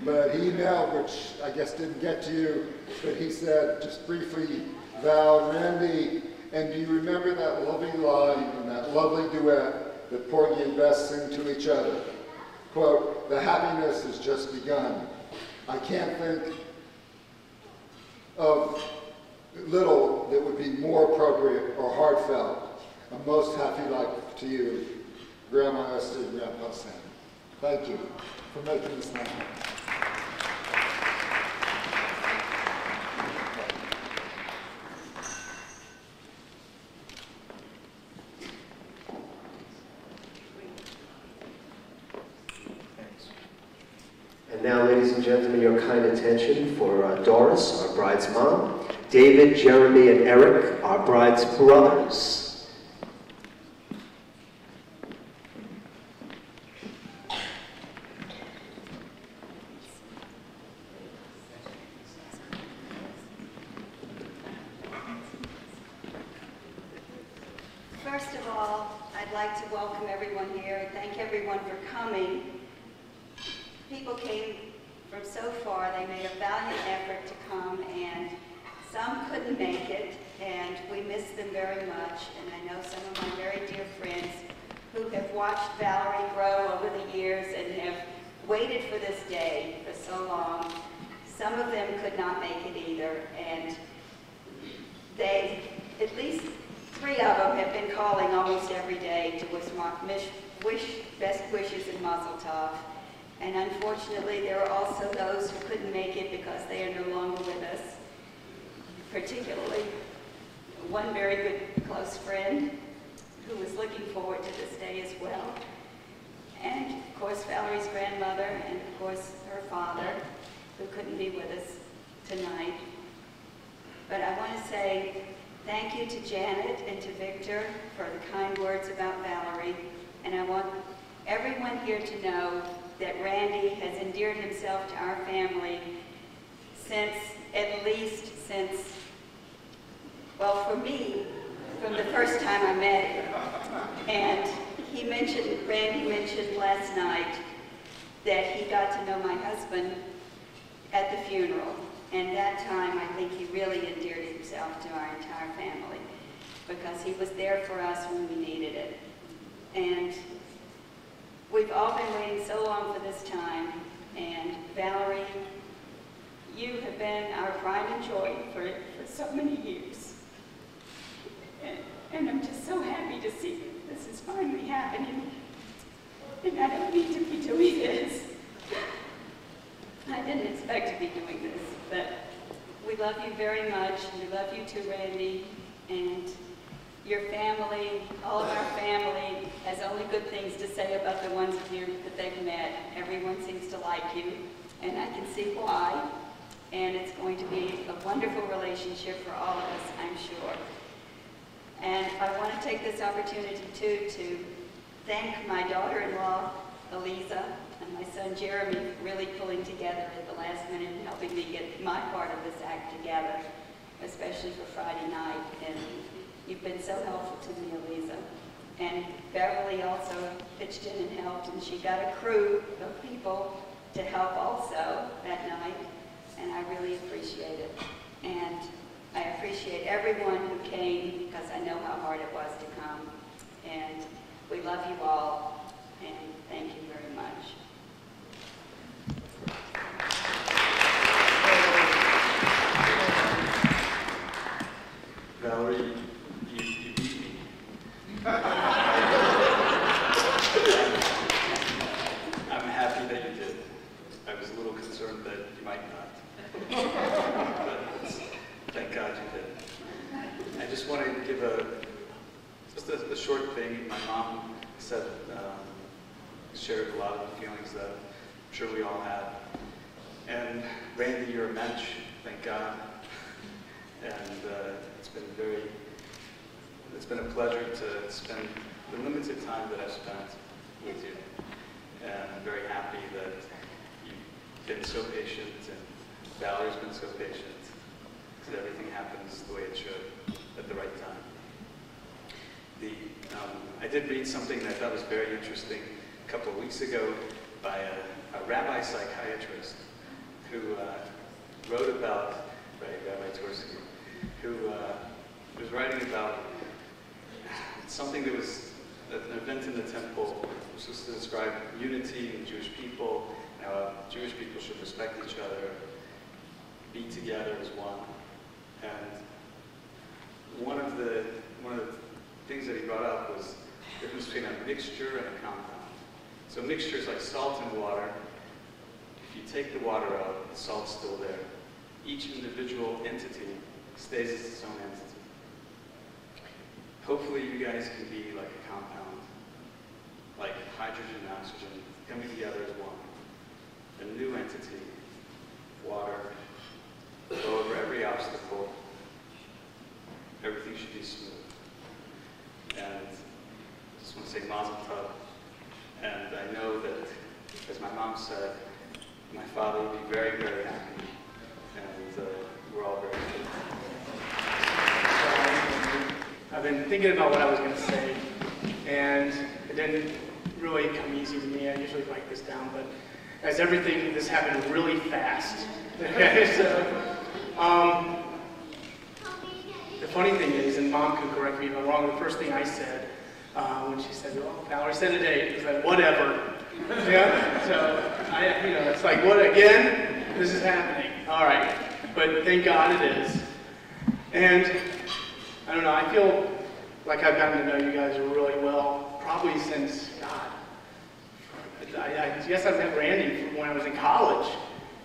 Speaker 20: But he emailed, which I guess didn't get to you, but he said, just briefly, Val, Randy, and do you remember that lovely line and that lovely duet that Porgy and Bess sing to each other? Quote, the happiness has just begun. I can't think of little that would be more appropriate or heartfelt. A most happy life to you, Grandma Esther and Grandpa Sam. Thank you for making this night.
Speaker 19: Now, ladies and gentlemen, your kind attention for Doris, our bride's mom, David, Jeremy, and Eric, our bride's brothers.
Speaker 14: First of all, I'd like to welcome everyone here and thank everyone for coming. People came from so far. They made a valiant effort to come, and some couldn't make it, and we miss them very much. And I know some of my very dear friends who have watched Valerie grow over the years and have waited for this day for so long. Some of them could not make it either, and they, at least 3 of them have been calling almost every day to wish best wishes and mazel tov. And unfortunately, there are also those who couldn't make it because they are no longer with us. Particularly, one very good close friend who was looking forward to this day as well. And of course, Valerie's grandmother, and of course, her father, who couldn't be with us tonight. But I want to say thank you to Janet and to Victor for the kind words about Valerie. And I want everyone here to know that Randy has endeared himself to our family at least since, well, for me, from the first time I met him. And Randy mentioned last night that he got to know my husband at the funeral. And that time, I think he really endeared himself to our entire family because he was there for us when we needed it. And we've all been waiting so long for this time. And Valerie, you have been our pride and joy for so many years. And I'm just so happy to see this is finally happening. And I don't need to be doing this. I didn't expect to be doing this, but we love you very much. We love you too, Randy. And your family, all of our family, has only good things to say about the ones of you that they've met. Everyone seems to like you, and I can see why. And it's going to be a wonderful relationship for all of us, I'm sure. And I want to take this opportunity, too, to thank my daughter-in-law, Eliza, and my son, Jeremy, for really pulling together at the last minute and helping me get my part of this act together, especially for Friday night. And you've been so helpful to me, Eliza. And Beverly also pitched in and helped, and she got a crew of people to help also that night, and I really appreciate it. And I appreciate everyone who came because I know how hard it was to come. And we love you all, and thank you very much.
Speaker 21: Valerie, you beat me. I'm happy that you did. I was a little concerned that you might not. But thank God you did. I just want to give just a short thing. My mom said, shared a lot of the feelings that I'm sure we all have. And Randy, you're a mensch, thank God. And it's been a pleasure to spend the limited time that I've spent with you. And I'm very happy that you've been so patient, and Valerie's been so patient, because everything happens the way it should at the right time. I did read something that I thought was very interesting a couple of weeks ago by a rabbi psychiatrist who wrote about, Rabbi Tversky, who was writing about something that was an event in the temple, which was to describe unity in Jewish people, and how Jewish people should respect each other, be together as one. And one of the things that he brought up was the difference between a mixture and a compound. So a mixture is like salt and water. If you take the water out, the salt's still there. Each individual entity stays as its own entity. Hopefully you guys can be like a compound, like hydrogen and oxygen, coming together as one. A new entity, water, go over every obstacle. Everything should be smooth. And I just want to say mazel tov. And I know that, as my mom said, my father would be very, very happy. And we're all very happy.
Speaker 22: I've been thinking about what I was going to say, and it didn't really come easy to me. I usually write this down, but as everything, this happened really fast. So, the funny thing is, and Mom can correct me if I'm wrong, the first thing I said when she said, "Oh, Valerie, set a date," I said, "Whatever." Yeah, so it's like, what again? This is happening. All right, but thank God it is. And I don't know, I feel like I've gotten to know you guys really well, probably since, God, I guess I met Randy when I was in college.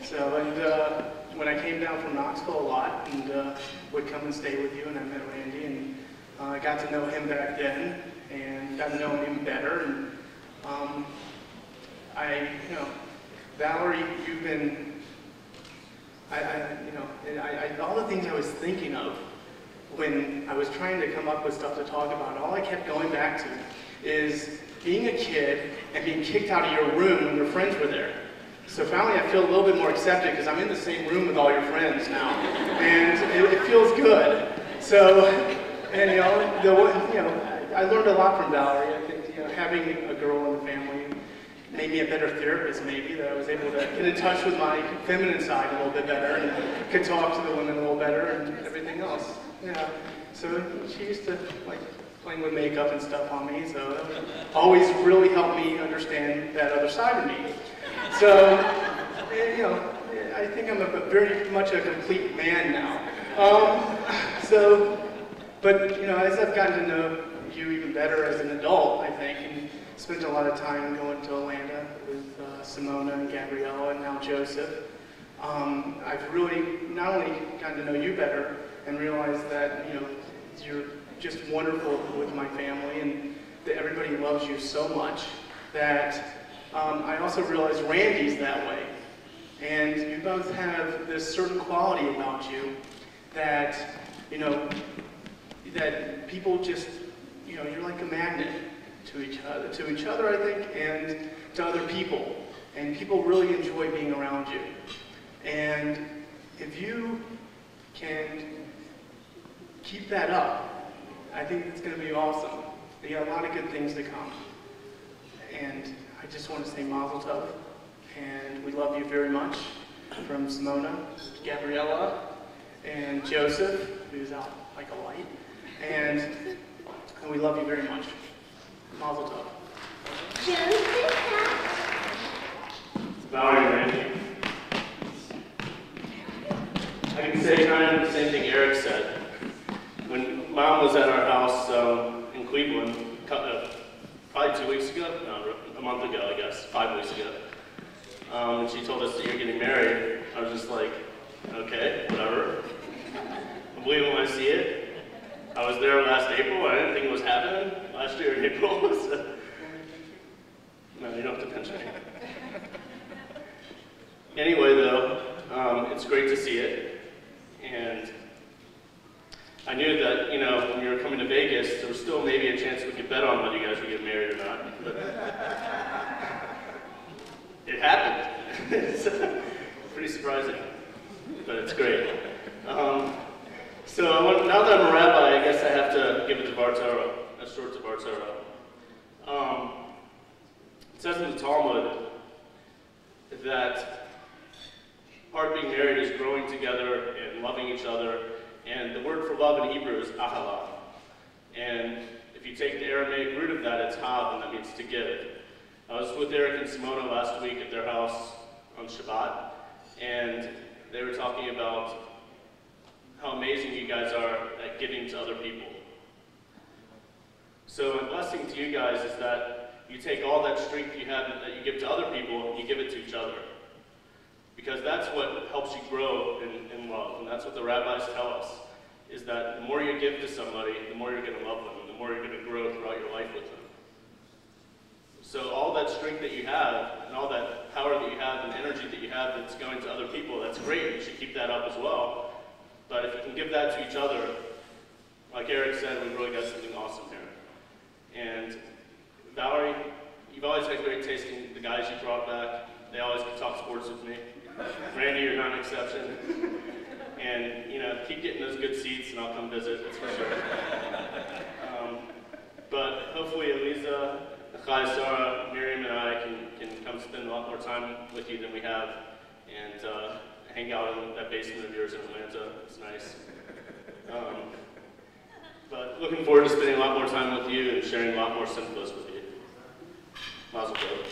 Speaker 22: So, and when I came down from Knoxville a lot and would come and stay with you, and I met Randy, and I got to know him back then, and got to know him even better. And Valerie, you've been, all the things I was thinking of when I was trying to come up with stuff to talk about, all I kept going back to is being a kid and being kicked out of your room when your friends were there. So finally I feel a little bit more accepted because I'm in the same room with all your friends now. And it feels good. So, and I learned a lot from Valerie. I think having a girl in the family made me a better therapist, maybe, that I was able to get in touch with my feminine side a little bit better and could talk to the women a little better and everything else. Yeah. So she used to like playing with makeup and stuff on me, so that always really helped me understand that other side of me. So, I think I'm very much a complete man now. But as I've gotten to know you even better as an adult, I think, and spent a lot of time going to Atlanta with Simona and Gabriella and now Joseph, I've really not only gotten to know you better and realized that you're just wonderful with my family and that everybody loves you so much that I also realized Randy's that way. And you both have this certain quality about you that, that people just, you're like a magnet to each other, I think, and to other people. And people really enjoy being around you. And if you can keep that up, I think it's going to be awesome. You got a lot of good things to come. And I just want to say mazel tov, and we love you very much. From Simona, Gabriella, and Joseph, who's out like a light. And we love you very much. Mazel tov.
Speaker 10: Valerie and Randy. I can say kind of the same thing Eric said. When Mom was at our house in Cleveland, probably 2 weeks ago, no, a month ago, I guess, 5 weeks ago, when she told us that you're getting married, I was just like, okay, whatever. I'll believe it when I see it. I was there last April. I didn't think it was happening last year in April. So. No, you don't have to pinch me. Anyway, though, it's great to see it. And I knew that, when you were coming to Vegas, there was still maybe a chance we could bet on whether you guys would get married or not. But it happened. It's pretty surprising, but it's great. So now that I'm a rabbi, I guess I have to give a Devar Torah, a short Devar Torah. It says in the Talmud that part of being married is growing together and loving each other, and the word for love in Hebrew is ahala. And if you take the Aramaic root of that, it's hav, and that means to give. I was with Eric and Simona last week at their house on Shabbat, and they were talking about how amazing you guys are at giving to other people. So a blessing to you guys is that you take all that strength you have that you give to other people and you give it to each other. Because that's what helps you grow in love, and that's what the rabbis tell us, is that the more you give to somebody, the more you're going to love them, and the more you're going to grow throughout your life with them. So all that strength that you have, and all that power that you have, and energy that you have that's going to other people, that's great. You should keep that up as well. But if you can give that to each other, like Eric said, we've really got something awesome here. And Valerie, you've always had great taste in the guys you brought back. They always can talk sports with me. Randy, you're not an exception. And, keep getting those good seats and I'll come visit, that's for sure. But hopefully Eliza, Chai, Sarah, Miriam, and I can come spend a lot more time with you than we have, and hang out in that basement of yours in Atlanta. It's nice. But looking forward to spending a lot more time with you and sharing a lot more simchos with you. Mazel tov.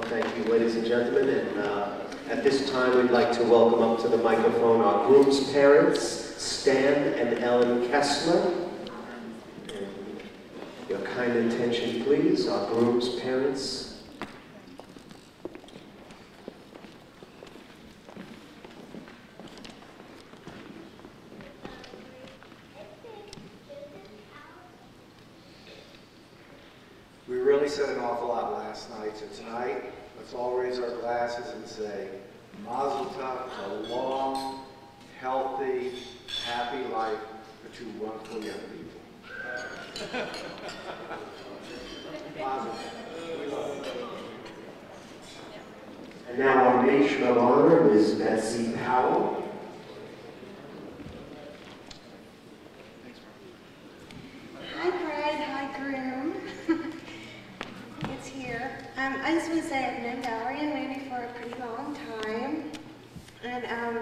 Speaker 19: Thank you, ladies and gentlemen. And at this time, we'd like to welcome up to the microphone our groom's parents, Stan and Ellen Kessler. And your kind attention, please, our groom's parents.
Speaker 16: We really said an awful lot last night, so tonight, let's all raise our glasses and say, Mazel Tov, a long, healthy, happy life for two wonderful young people. Mazel Tov. We love you.
Speaker 19: And now our matron of honor is Betsy Powell.
Speaker 12: Hi, bride. Hi, groom. It's here. I just want to say I've known Valerie and Randy for a pretty long time. And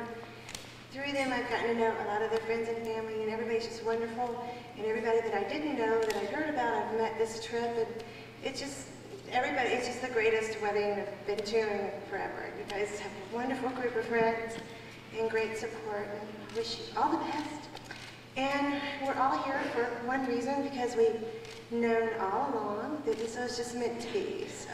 Speaker 12: through them, I've gotten to know a lot of their friends and family, and everybody's just wonderful. And everybody that I didn't know, that I heard about, I've met this trip. And it's just, everybody, it's just the greatest wedding I've been to in forever. You guys have a wonderful group of friends and great support. And I wish you all the best. And we're all here for one reason, because we've known all along that this was just meant to be. So,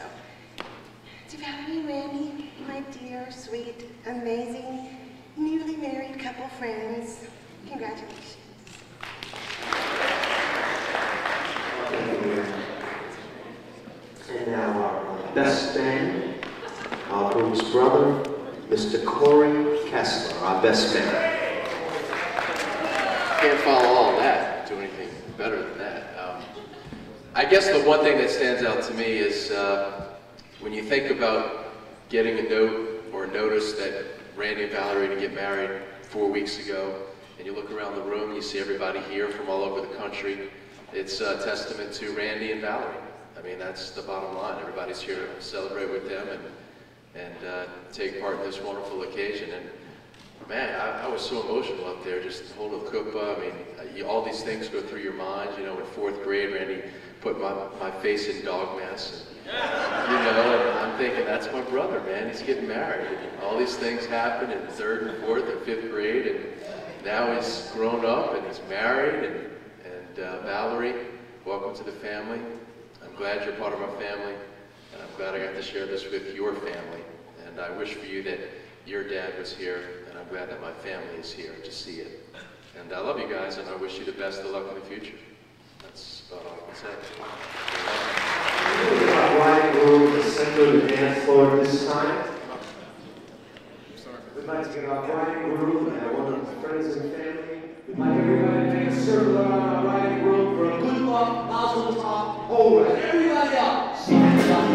Speaker 12: to Valerie and Randy, my dear, sweet, amazing, newly married couple friends, congratulations.
Speaker 19: And now our best man, our groom's brother, Mr. Corey Kessler, our best man.
Speaker 2: Can't follow all that, do anything better than that. I guess the one thing that stands out to me is when you think about getting a note or a notice that Randy and Valerie are to get married 4 weeks ago, and you look around the room, you see everybody here from all over the country. It's a testament to Randy and Valerie. I mean, that's the bottom line. Everybody's here to celebrate with them and take part in this wonderful occasion. And man, I was so emotional up there, just holding the kuppah. I mean, all these things go through your mind. You know, in 4th grade, Randy put my face in dog mess. And, you know, and I'm thinking, that's my brother, man. He's getting married. And all these things happen in 3rd and 4th and 5th grade, and now he's grown up and he's married. And Valerie, welcome to the family. I'm glad you're part of our family, and I'm glad I got to share this with your family. And I wish for you that your dad was here, and I'm glad that my family is here to see it. And I love you guys, and I wish you the best of luck in the future. That's about all I can say.
Speaker 19: Our bride and groom assemble the dance floor this time. We'd like to get our bride and groom and one of his friends and family. We'd like everybody to take a circle around our bride and groom for a good luck, Mazel Tov. All right, everybody up. Sing it up.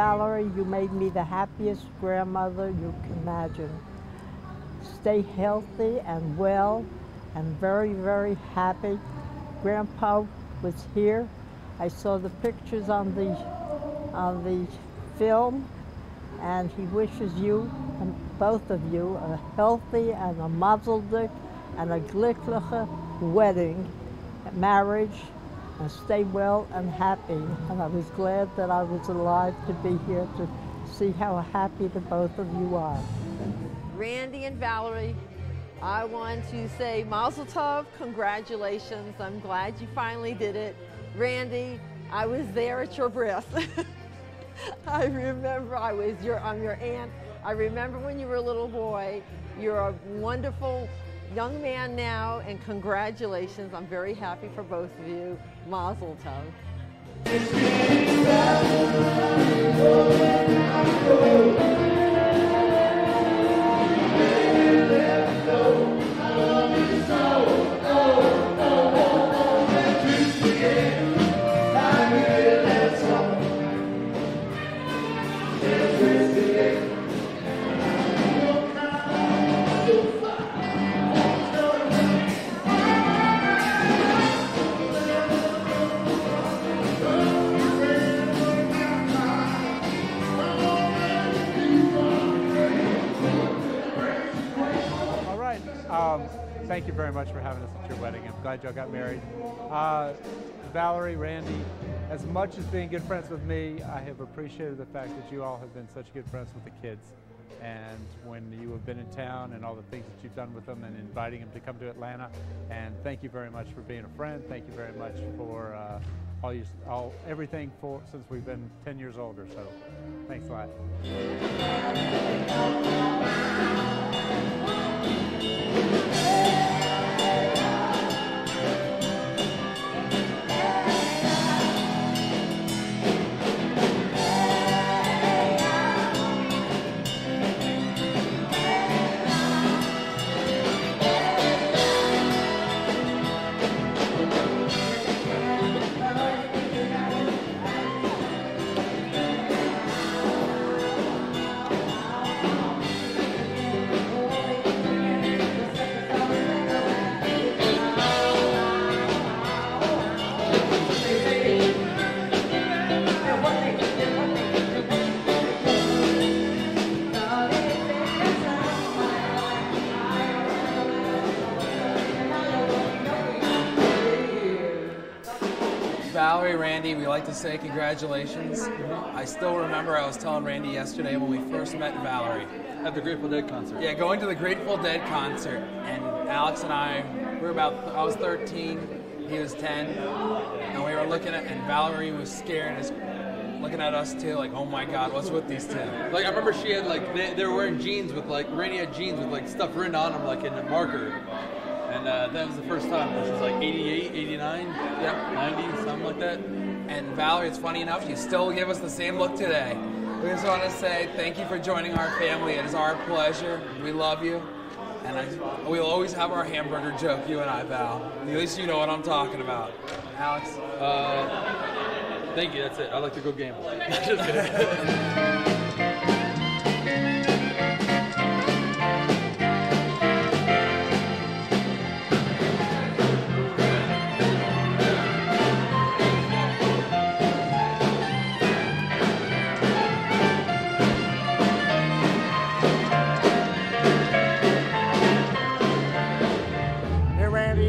Speaker 17: Valerie, you made me the happiest grandmother you can imagine. Stay healthy and well and very, very happy. Grandpa was here. I saw the pictures on the film, and he wishes you, and both of you, a healthy and a mazel tov and a glückliche wedding, marriage, and stay well and happy. And I was glad that I was alive to be here to see how happy the both of you are.
Speaker 3: Randy and Valerie, I want to say mazel tov, congratulations. I'm glad you finally did it. Randy, I was there at your bris. I remember I'm your aunt. I remember when you were a little boy. You're a wonderful young man now, and congratulations. I'm very happy for both of you. Mazel tov.
Speaker 7: Thank you very much for having us at your wedding. I'm glad y'all got married. Valerie, Randy, as much as being good friends with me, I have appreciated the fact that you all have been such good friends with the kids. And when you have been in town and all the things that you've done with them and inviting them to come to Atlanta. And thank you very much for being a friend. Thank you very much for everything since we've been 10 years older. So thanks a lot.
Speaker 4: Valerie, Randy, we like to say congratulations. I still remember I was telling Randy yesterday when we first met Valerie.
Speaker 23: At the Grateful Dead concert.
Speaker 4: Yeah, going to the Grateful Dead concert. And Alex and I, I was 13, he was 10, and we were looking at, and Valerie was scared, looking at us too, like, oh my God, what's with these two?
Speaker 23: Like, I remember she had, like, they were wearing jeans with, like, Randy had jeans with, like, stuff written on them, like, in a marker. And that was the first time, which was like 88, 89,
Speaker 4: yep.
Speaker 23: 90, something like that.
Speaker 4: And Valerie, it's funny enough, you still give us the same look today. We just want to say thank you for joining our family. It is our pleasure. We love you. And we'll always have our hamburger joke, you and I, Val. At least you know what I'm talking about. Alex?
Speaker 23: Thank you, that's it. I like to go gamble. Just kidding.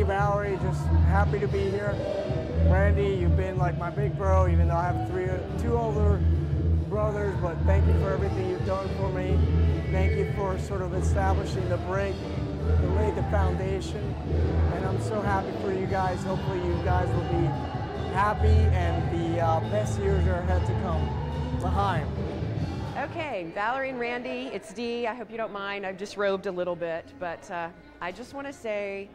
Speaker 24: Valerie, just happy to be here. Randy, you've been like my big bro, even though I have two older brothers, but thank you for everything you've done for me. Thank you for sort of establishing the brick, to lay the foundation, and I'm so happy for you guys. Hopefully you guys will be happy and the best years are ahead to come. L'chaim.
Speaker 25: Okay, Valerie and Randy, it's Dee. I hope you don't mind. I've disrobed a little bit, but I just want to say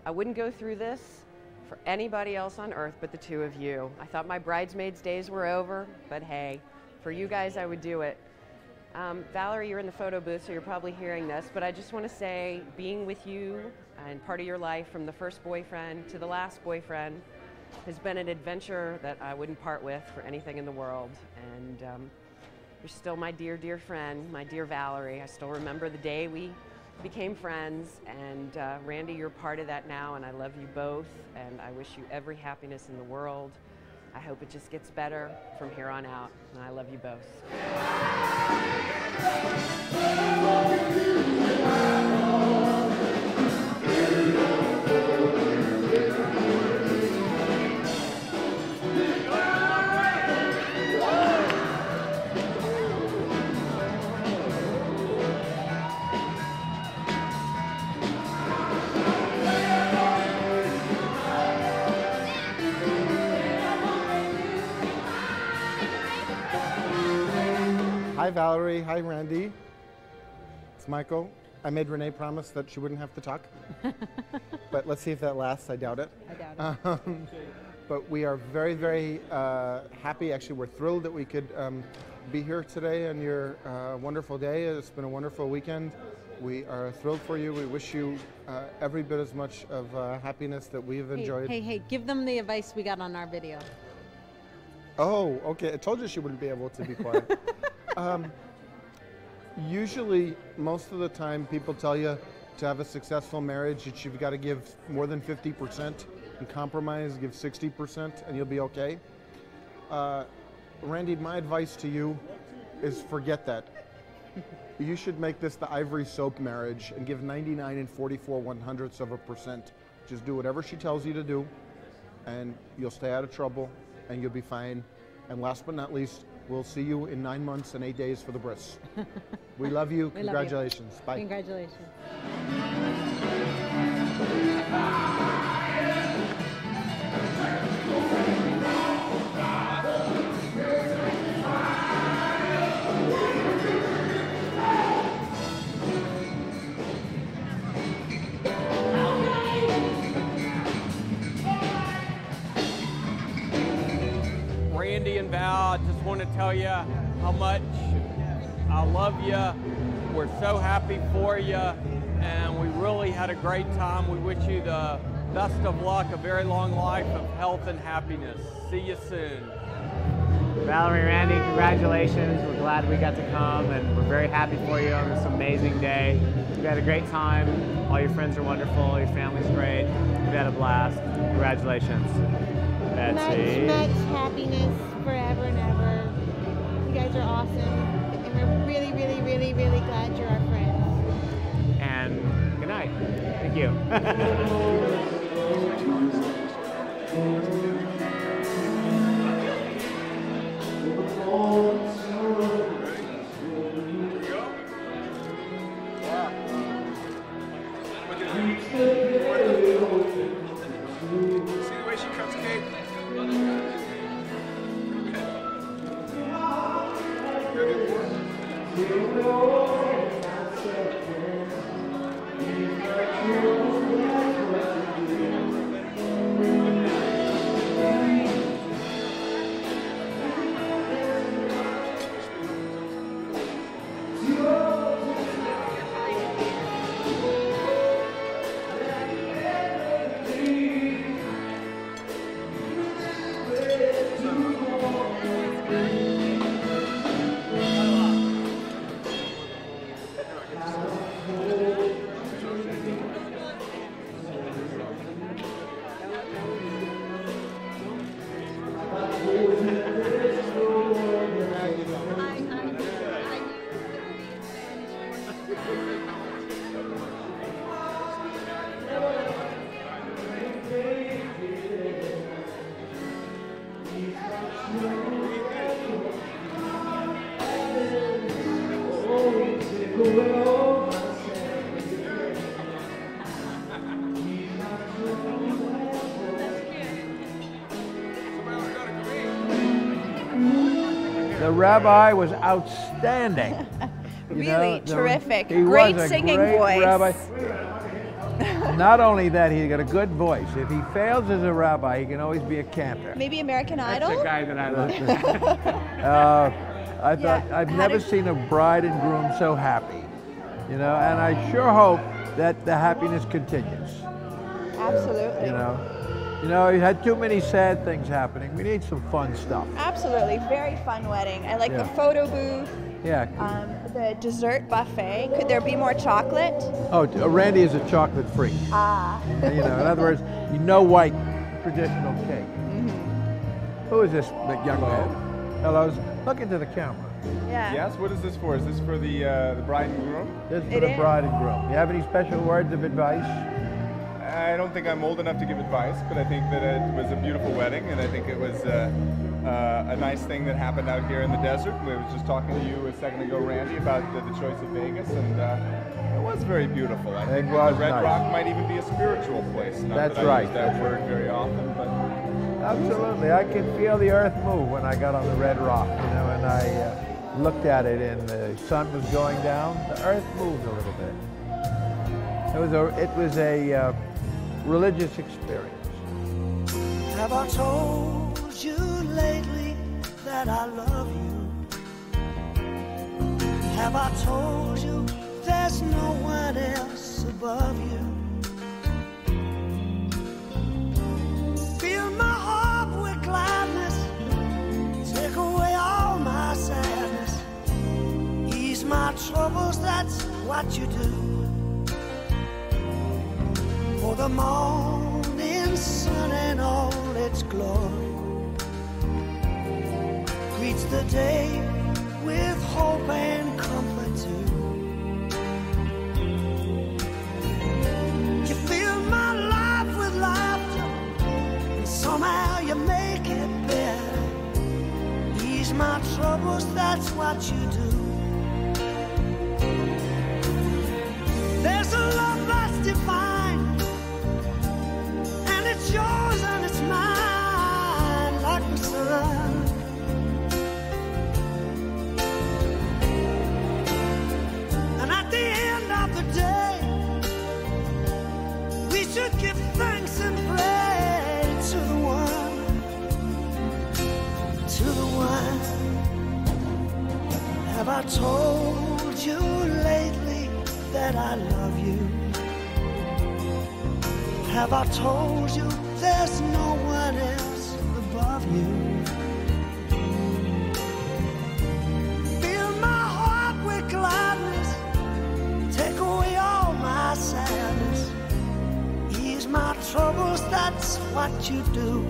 Speaker 25: I wouldn't go through this for anybody else on earth but the two of you. I thought my bridesmaids' days were over, but hey, for you guys I would do it. Valerie, you're in the photo booth, so you're probably hearing this, but I just want to say being with you and part of your life from the first boyfriend to the last boyfriend has been an adventure that I wouldn't part with for anything in the world. And You're still my dear, dear friend, my dear Valerie. I still remember the day we became friends, and Randy, you're part of that now, and I love you both, and I wish you every happiness in the world. I hope it just gets better from here on out, and I love you both.
Speaker 5: Hi Valerie, hi Randy. It's Michael. I made Renee promise that she wouldn't have to talk. But let's see if that lasts. I doubt it.
Speaker 8: I doubt it.
Speaker 5: But we are very, very happy. Actually, we're thrilled that we could be here today on your wonderful day. It's been a wonderful weekend. We are thrilled for you. We wish you every bit as much of happiness that we've enjoyed.
Speaker 8: Hey, give them the advice we got on our video.
Speaker 5: Oh, okay. I told you she wouldn't be able to be quiet. Usually, most of the time, people tell you to have a successful marriage that you've got to give more than 50% and compromise, give 60%, and you'll be okay. Randy, my advice to you is forget that. You should make this the ivory soap marriage and give 99 and 44/100%. Just do whatever she tells you to do, and you'll stay out of trouble, and you'll be fine. And last but not least, we'll see you in 9 months and 8 days for the bris. We love you.
Speaker 8: We
Speaker 5: Congratulations.
Speaker 8: love you.
Speaker 5: Bye.
Speaker 8: Congratulations.
Speaker 9: Randy and Val, I just want to tell you how much I love you. We're so happy for you, and we really had a great time. We wish you the best of luck, a very long life of health and happiness. See you soon.
Speaker 11: Valerie, Randy, congratulations. We're glad we got to come, and we're very happy for you on this amazing day. We had a great time. All your friends are wonderful. Your family's great. We had a blast. Congratulations. Betsy.
Speaker 15: Much happiness forever and ever. You guys are awesome, and we're really, really, really, really glad you're our friends.
Speaker 11: And good night. Thank you.
Speaker 1: See the way she cuts cake?
Speaker 26: The rabbi was outstanding. You
Speaker 27: Really
Speaker 26: know,
Speaker 27: terrific.
Speaker 26: He
Speaker 27: Great
Speaker 26: was a
Speaker 27: singing
Speaker 26: great
Speaker 27: voice.
Speaker 26: Rabbi. Not only that, he's got a good voice. If he fails as a rabbi, he can always be a cantor.
Speaker 27: Maybe American Idol?
Speaker 26: That's the guy that I love. I thought I've never seen a bride and groom so happy, you know, and I sure hope that the happiness continues.
Speaker 27: Absolutely.
Speaker 26: You know, You know, you had too many sad things happening. We need some fun stuff.
Speaker 6: Absolutely, very fun wedding. I like
Speaker 26: Yeah.
Speaker 6: the photo booth,
Speaker 26: Yeah.
Speaker 6: the dessert buffet. Could there be more chocolate?
Speaker 26: Oh, Randy is a chocolate freak.
Speaker 6: Ah.
Speaker 26: You know, in other words, no white traditional cake. Who is this big young man? Hello. Look into the camera.
Speaker 6: Yeah.
Speaker 13: Yes, what is this for? Is this for the bride and groom?
Speaker 26: This is for the bride and groom. You have any special words of advice?
Speaker 13: I don't think I'm old enough to give advice, but I think that it was a beautiful wedding, and I think it was a nice thing that happened out here in the desert. We was just talking to you a second ago, Randy, about the choice of Vegas, and it was very beautiful. I think
Speaker 26: was
Speaker 13: the Red
Speaker 26: nice.
Speaker 13: Rock might even be a spiritual place. Not
Speaker 26: That's
Speaker 13: that I
Speaker 26: right.
Speaker 13: use that word very often, but
Speaker 26: Absolutely. I could feel the earth move when I got on the Red Rock, you know, and I looked at it and the sun was going down. The earth moved a little bit. It was a religious experience.
Speaker 14: Have I told you lately that I love you? Have I told you there's no one else above you? Fill my heart with gladness, take away all my sadness, ease my troubles, that's what you do. For the morning sun and all its glory greets the day with hope and comfort too. You fill my life with laughter, and somehow you make it better. Ease my troubles, that's what you do. There's a love that's divine, and it's yours and it's mine, like the sun. And at the end of the day, we should give thanks and pray to the one, to the one. Have I told you lately that I love you? Have I told you there's no one else above you? Fill my heart with gladness, take away all my sadness, ease my troubles, that's what you do.